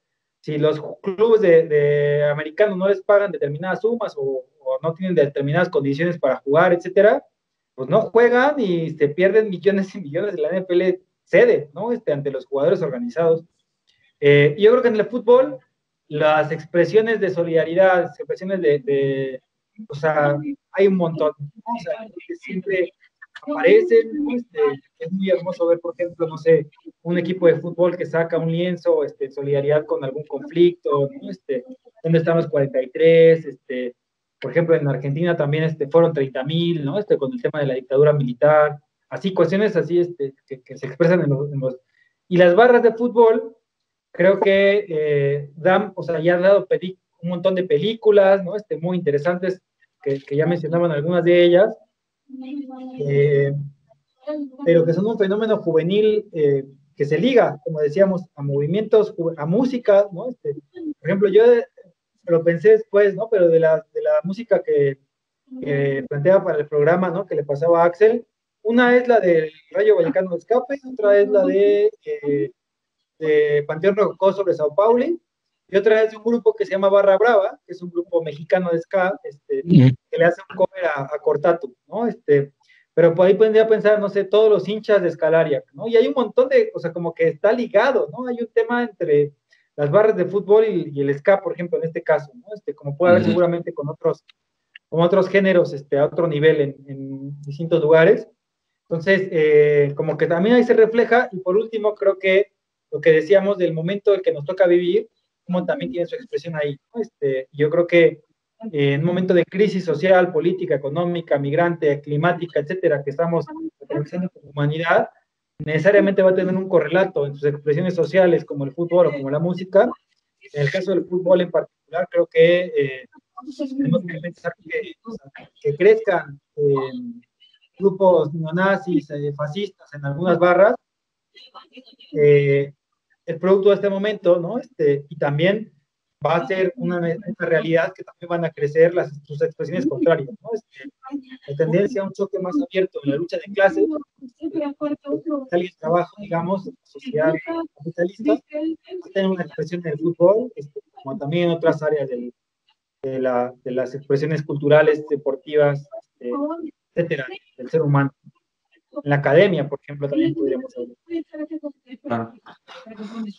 si los clubes de americanos no les pagan determinadas sumas o no tienen determinadas condiciones para jugar, etcétera, pues no juegan y se pierden millones y millones de la NFL cede, ¿no? Ante los jugadores organizados. Y yo creo que en el fútbol, las expresiones de solidaridad, las expresiones o sea, hay un montón, ¿no? O sea, que siempre aparecen, ¿no? Es muy hermoso ver, por ejemplo, no sé, un equipo de fútbol que saca un lienzo, en solidaridad con algún conflicto, ¿no? ¿Dónde están los 43? Por ejemplo, en Argentina también fueron 30.000, ¿no? Con el tema de la dictadura militar, así, cuestiones así, que se expresan y las barras de fútbol, creo que o sea, ya han dado un montón de películas, ¿no? Muy interesantes, que ya mencionaban algunas de ellas, pero que son un fenómeno juvenil que se liga, como decíamos, a movimientos, a música, ¿no? Por ejemplo, yo lo pensé después, ¿no? Pero de la música que planteaba para el programa, ¿no? Que le pasaba a Axel, una es la del Rayo Vallecano de Escape, otra es la de Panteón Rococó sobre Sao Paulo, y otra es de un grupo que se llama Barra Brava, que es un grupo mexicano de ska, que le hace un cover a Cortatu, ¿no? Pero por ahí podría pensar, no sé, todos los hinchas de Scalaria, ¿no? Y hay un montón o sea, como que está ligado, ¿no? Hay un tema entre las barras de fútbol y el ska, por ejemplo, en este caso, ¿no? Como puede haber seguramente con otros géneros a otro nivel en distintos lugares. Entonces, como que también ahí se refleja, y por último, creo que lo que decíamos del momento en que nos toca vivir, como también tiene su expresión ahí, ¿no? Yo creo que en un momento de crisis social, política, económica, migrante, climática, etcétera, que estamos atravesando como humanidad, necesariamente va a tener un correlato en sus expresiones sociales, como el fútbol o como la música. En el caso del fútbol en particular, creo que tenemos que pensar que, o sea, que crezcan grupos neonazis, fascistas en algunas barras, el producto de este momento, ¿no? Y también va a ser una realidad que también van a crecer sus expresiones contrarias, ¿no? La tendencia a un choque más abierto en la lucha de clases, alguien trabaja, digamos, en la sociedad capitalista, va a tener una expresión en el fútbol, como también en otras áreas de las expresiones culturales, deportivas, etcétera, del ser humano. En la academia, por ejemplo, también podríamos hablar. Ah.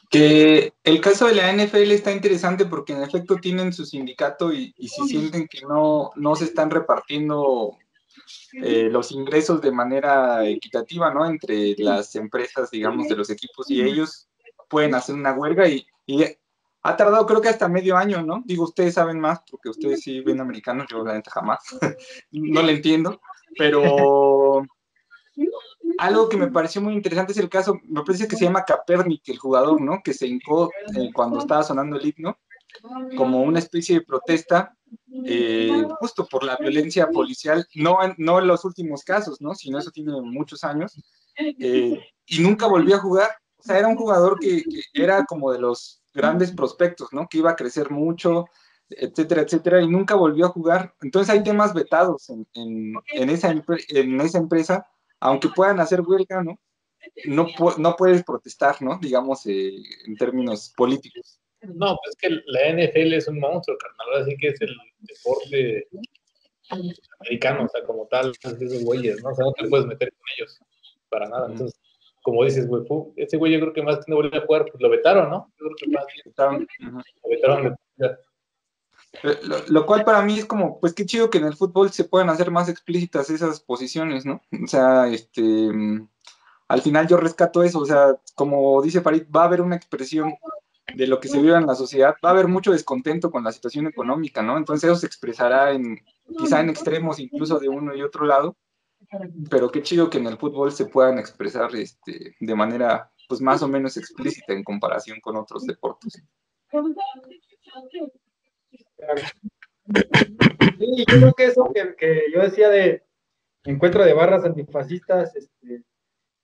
Que el caso de la NFL está interesante porque en efecto tienen su sindicato y si sienten que no se están repartiendo los ingresos de manera equitativa, ¿no? Entre las empresas, digamos, de los equipos y ellos pueden hacer una huelga y ha tardado creo que hasta medio año, ¿no? Digo, ustedes saben más porque ustedes sí ven americanos, yo la neta jamás, no le entiendo, pero algo que me pareció muy interesante es el caso, me parece que se llama Kaepernick, el jugador, ¿no? Que se hincó cuando estaba sonando el himno, como una especie de protesta, justo por la violencia policial, no en los últimos casos, ¿no? Sino eso tiene muchos años, y nunca volvió a jugar. O sea, era un jugador que era como de los grandes prospectos, ¿no? Que iba a crecer mucho, etcétera, etcétera, y nunca volvió a jugar. Entonces hay temas vetados en esa empresa, aunque puedan hacer huelga, ¿no? No puedes protestar, ¿no? Digamos, en términos políticos. No, pues es que la NFL es un monstruo, carnal. Ahora sí que es el deporte americano, o sea, como tal, esos güeyes, ¿no? O sea, no te puedes meter con ellos para nada. Entonces, como dices, güey, ese güey yo creo que más que no volvió a jugar, pues lo vetaron, ¿no? Yo creo que más bien lo vetaron de... Lo cual para mí es como, pues qué chido que en el fútbol se puedan hacer más explícitas esas posiciones, ¿no? O sea, al final yo rescato eso, o sea, como dice Farid, va a haber una expresión de lo que se vive en la sociedad, va a haber mucho descontento con la situación económica, ¿no? Entonces eso se expresará quizá en extremos incluso de uno y otro lado, pero qué chido que en el fútbol se puedan expresar de manera, pues más o menos explícita en comparación con otros deportes. Sí, yo creo que eso que yo decía de encuentro de barras antifascistas,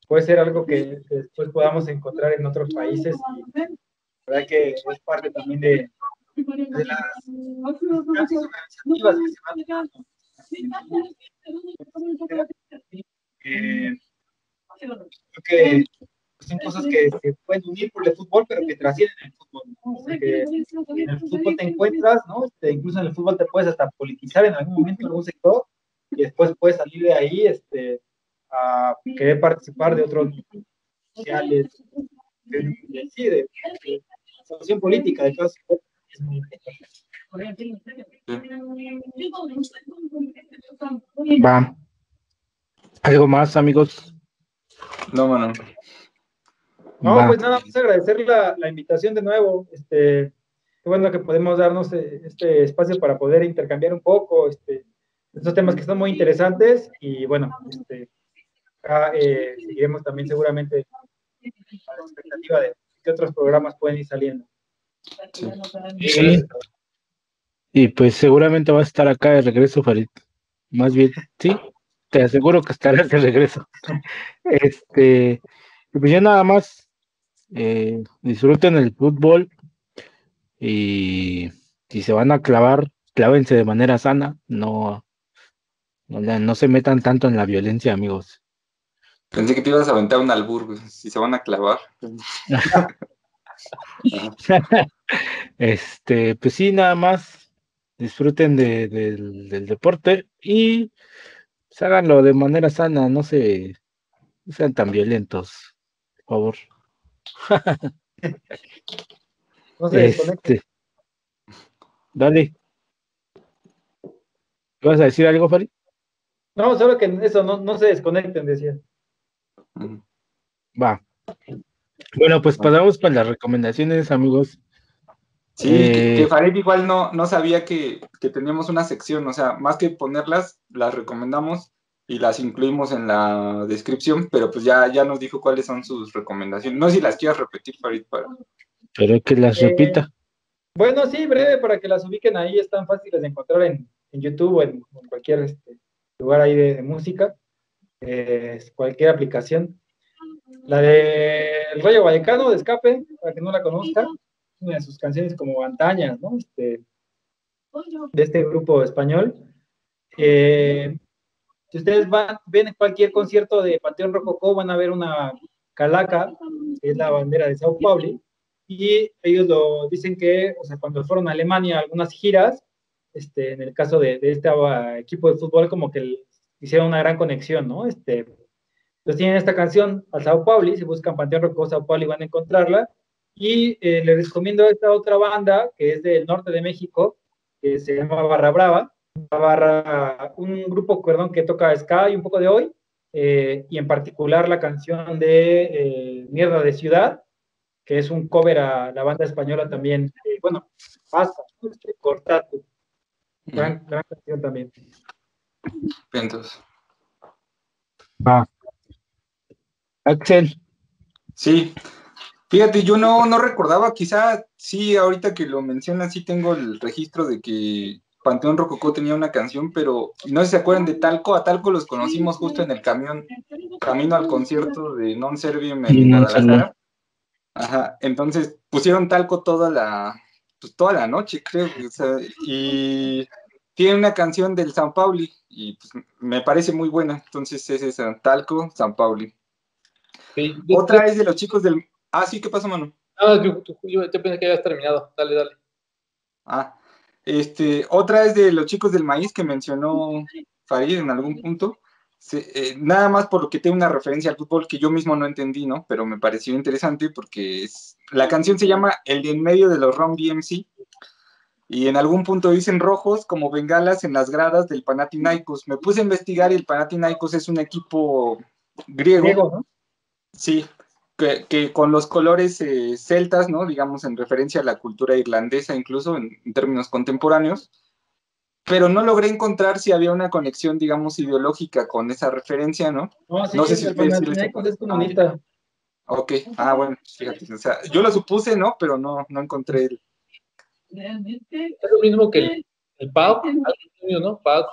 puede ser algo que después podamos encontrar en otros países. Y la verdad que es parte también de las grandes organizativas que se van creo que son cosas que se pueden unir por el fútbol, pero que trascienden el fútbol, ¿no? O sea, que en el fútbol te encuentras, ¿no? Incluso en el fútbol te puedes hasta politizar en algún momento en algún sector y después puedes salir de ahí a querer participar de otros sociales, sí, de situación política, de cosas. Va. ¿Algo más, amigos? No, mano. No, pues nada más agradecer la invitación de nuevo. Qué bueno que podemos darnos este espacio para poder intercambiar un poco estos temas que son muy interesantes. Y bueno, acá seguiremos también seguramente a la expectativa de qué otros programas pueden ir saliendo. Sí. Y pues seguramente va a estar acá de regreso, Farid. Más bien, sí, te aseguro que estarás de regreso. Pues ya nada más, disfruten el fútbol y si se van a clavar, clávense de manera sana, no se metan tanto en la violencia, amigos. Pensé que te ibas a aventar un albur, güey, si se van a clavar. Pues sí, nada más disfruten del deporte y pues, háganlo de manera sana, no sean tan violentos, por favor. No se desconecten. Dale. ¿Vas a decir algo, Farid? No, solo que eso, no se desconecten, decía. Va. Bueno, pues pasamos con las recomendaciones, amigos. Sí, que Farid igual no sabía que teníamos una sección, o sea, más que ponerlas, las recomendamos y las incluimos en la descripción, pero pues ya nos dijo cuáles son sus recomendaciones. No sé si las quieras repetir, Farid, Pero que las repita. Bueno, sí, breve, para que las ubiquen ahí, están fáciles de encontrar en YouTube o en cualquier lugar ahí de música, cualquier aplicación. La de El Rayo Vallecano, de Escape, para que no la conozca, una de sus canciones como antañas, ¿no? De este grupo español. Si ustedes ven cualquier concierto de Panteón Rococó, van a ver una calaca, que es la bandera de Sao Paulo, y ellos lo dicen que, o sea, cuando fueron a Alemania a algunas giras, en el caso de este equipo de fútbol, como que hicieron una gran conexión, ¿no? Entonces tienen esta canción al Sao Paulo, si buscan Panteón Rococó Sao Paulo van a encontrarla, y les recomiendo esta otra banda, que es del norte de México, que se llama Barra Brava, un grupo, perdón, que toca ska y un poco de hoy, y en particular la canción de Mierda de Ciudad, que es un cover a la banda española también, bueno, Pasa, Cortatu, gran canción también. Entonces, Va. Axel, sí, fíjate, yo no recordaba, quizá sí, ahorita que lo mencionas, sí tengo el registro de que Panteón Rococó tenía una canción, pero no sé si se acuerdan de Talco. A Talco los conocimos justo en el camino al concierto de Non Servium en no sé. Guadalajara. Ajá, entonces pusieron Talco toda la noche, creo, o sea, y tiene una canción del San Pauli, y pues, me parece muy buena, entonces es esa, Talco, San Pauli. Sí, Otra es de los chicos del... Ah, sí, ¿qué pasó, Manu? yo te pensé que habías terminado. Dale, dale. Ah, otra es de los chicos del maíz que mencionó Farid en algún punto. Nada más por lo que tiene una referencia al fútbol que yo mismo no entendí, ¿no? Pero me pareció interesante porque la canción se llama El de en medio de los Ron BMC y en algún punto dicen rojos como bengalas en las gradas del Panathinaikos. Me puse a investigar y el Panathinaikos es un equipo griego, Griego, ¿no? sí, que con los colores celtas, ¿no? Digamos, en referencia a la cultura irlandesa, incluso en términos contemporáneos, pero no logré encontrar si había una conexión, digamos, ideológica con esa referencia, ¿no? No, sí, No sé si el ustedes sí les Panathinaikos es comunista. ok, bueno, fíjate, o sea, yo lo supuse, ¿no? Pero no encontré el... Es lo mismo que el PAOK, algo así, ¿no? PAOK,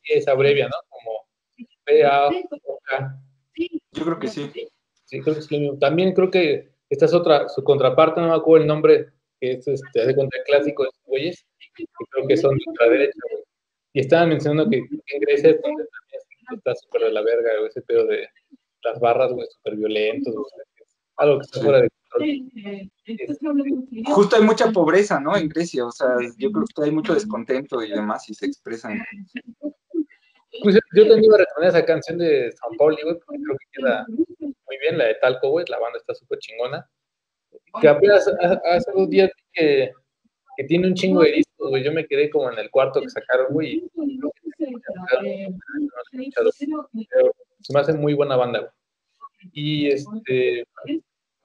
es abrevia, ¿no? Como PAOK. Yo creo que sí. Sí, creo que es lo mismo. También creo que esta es otra, su contraparte, no me acuerdo el nombre, que es de contra el clásico de estos güeyes, que creo que son de ultraderecha, güey. Y estaban mencionando que en Grecia es donde también está súper de la verga, güey, ese pedo de las barras, güey, súper violentos, güey, algo que está Sí. fuera de control. Justo hay mucha pobreza, ¿no? En Grecia, o sea, yo creo que hay mucho descontento y demás y se expresan. Pues yo también iba a recomendar esa canción de San Pauli, güey, porque creo que queda muy bien, la de Talco, güey, la banda está súper chingona. Que apenas hace 2 días que tiene un chingo de discos, güey. Yo me quedé como en el cuarto que sacaron, güey. Pero se me hace muy buena banda, güey. Y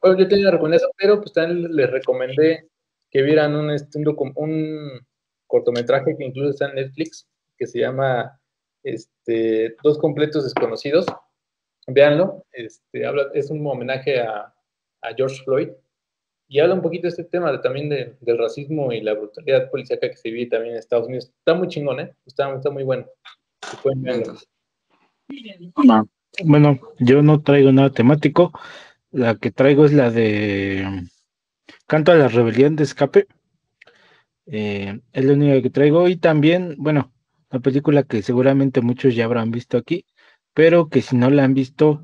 bueno, yo tenía recomendación, pero pues también les recomendé que vieran un cortometraje que incluso está en Netflix, que se llama Dos completos desconocidos. Véanlo, es un homenaje a George Floyd y habla un poquito de este tema también del racismo y la brutalidad policíaca que se vive también en Estados Unidos. Está muy chingón, ¿eh? Está muy bueno. Si pueden verlo. no. Bueno, yo no traigo nada temático. La que traigo es la de Canto a la Rebelión de Escape. Es la única que traigo. Y también, bueno, la película que seguramente muchos ya habrán visto aquí, pero que si no la han visto,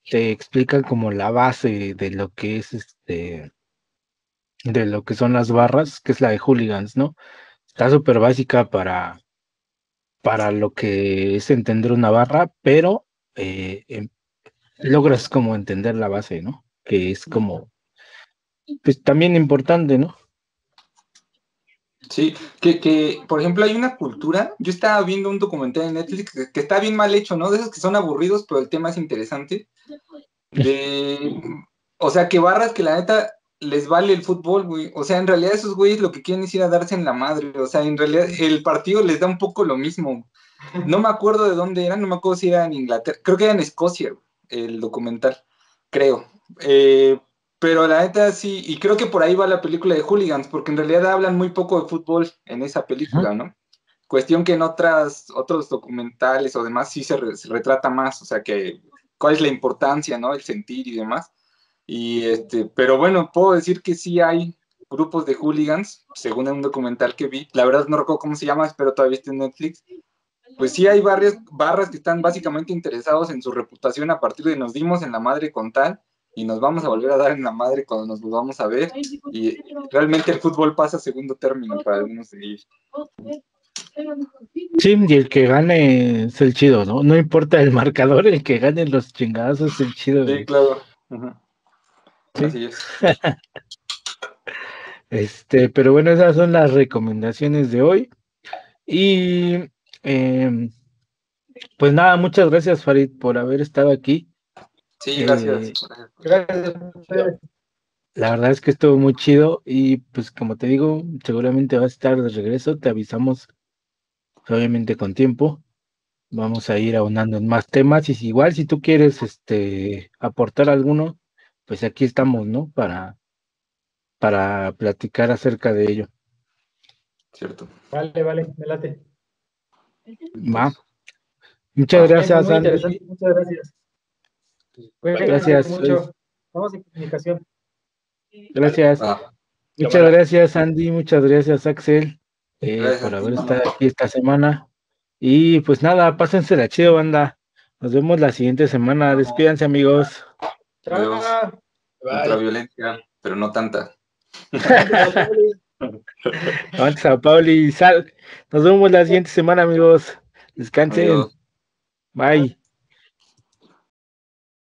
te explican como la base de lo que es de lo que son las barras, que es la de Hooligans, ¿no? Está súper básica para lo que es entender una barra, pero logras como entender la base, ¿no? Que es como, pues también importante, ¿no? Sí, por ejemplo, hay una cultura, yo estaba viendo un documental en Netflix que está bien mal hecho, ¿no? De esos que son aburridos, pero el tema es interesante. O sea, que barras que la neta les vale el fútbol, güey. O sea, en realidad esos güeyes lo que quieren es ir a darse en la madre. O sea, en realidad el partido les da un poco lo mismo. No me acuerdo de dónde era, no me acuerdo si era en Inglaterra, creo que era en Escocia, el documental, creo. Pero la neta sí, y creo que por ahí va la película de Hooligans, porque en realidad hablan muy poco de fútbol en esa película, ¿no? Cuestión que en otros documentales o demás sí se retrata más, o sea que cuál es la importancia, ¿no? El sentir y demás. Pero bueno, puedo decir que sí hay grupos de hooligans, según un documental que vi, la verdad no recuerdo cómo se llama, espero todavía esté en Netflix. Pues sí hay barras que están básicamente interesados en su reputación a partir de nos dimos en la madre con tal y nos vamos a volver a dar en la madre cuando nos volvamos a ver, y realmente el fútbol pasa a segundo término para algunos de ellos. Sí, y el que gane es el chido, ¿no? No importa el marcador, el que gane los chingazos es el chido. Sí, claro. Uh-huh. Sí. Así es. Pero bueno, esas son las recomendaciones de hoy. Y pues nada, muchas gracias, Farid, por haber estado aquí. Sí, gracias. Gracias. La verdad es que estuvo muy chido y pues como te digo, seguramente vas a estar de regreso, te avisamos obviamente con tiempo. Vamos a ir aunando en más temas y igual si tú quieres aportar alguno, pues aquí estamos, ¿no? Para platicar acerca de ello. Cierto. Vale, me late. Va. Muchas gracias, Muy Andy. interesante, muchas gracias. Gracias. Mucho. Estamos en comunicación. Gracias. Muchas gracias, Andy. Muchas gracias, Axel, por haber estado aquí esta semana. Y pues nada, pásensela chido, banda. Nos vemos la siguiente semana. Despídanse, amigos. Adiós. Contra violencia, pero no tanta. Avanza, Sao Paulo y sal. Nos vemos la siguiente semana, amigos. Descansen. Adiós. Bye.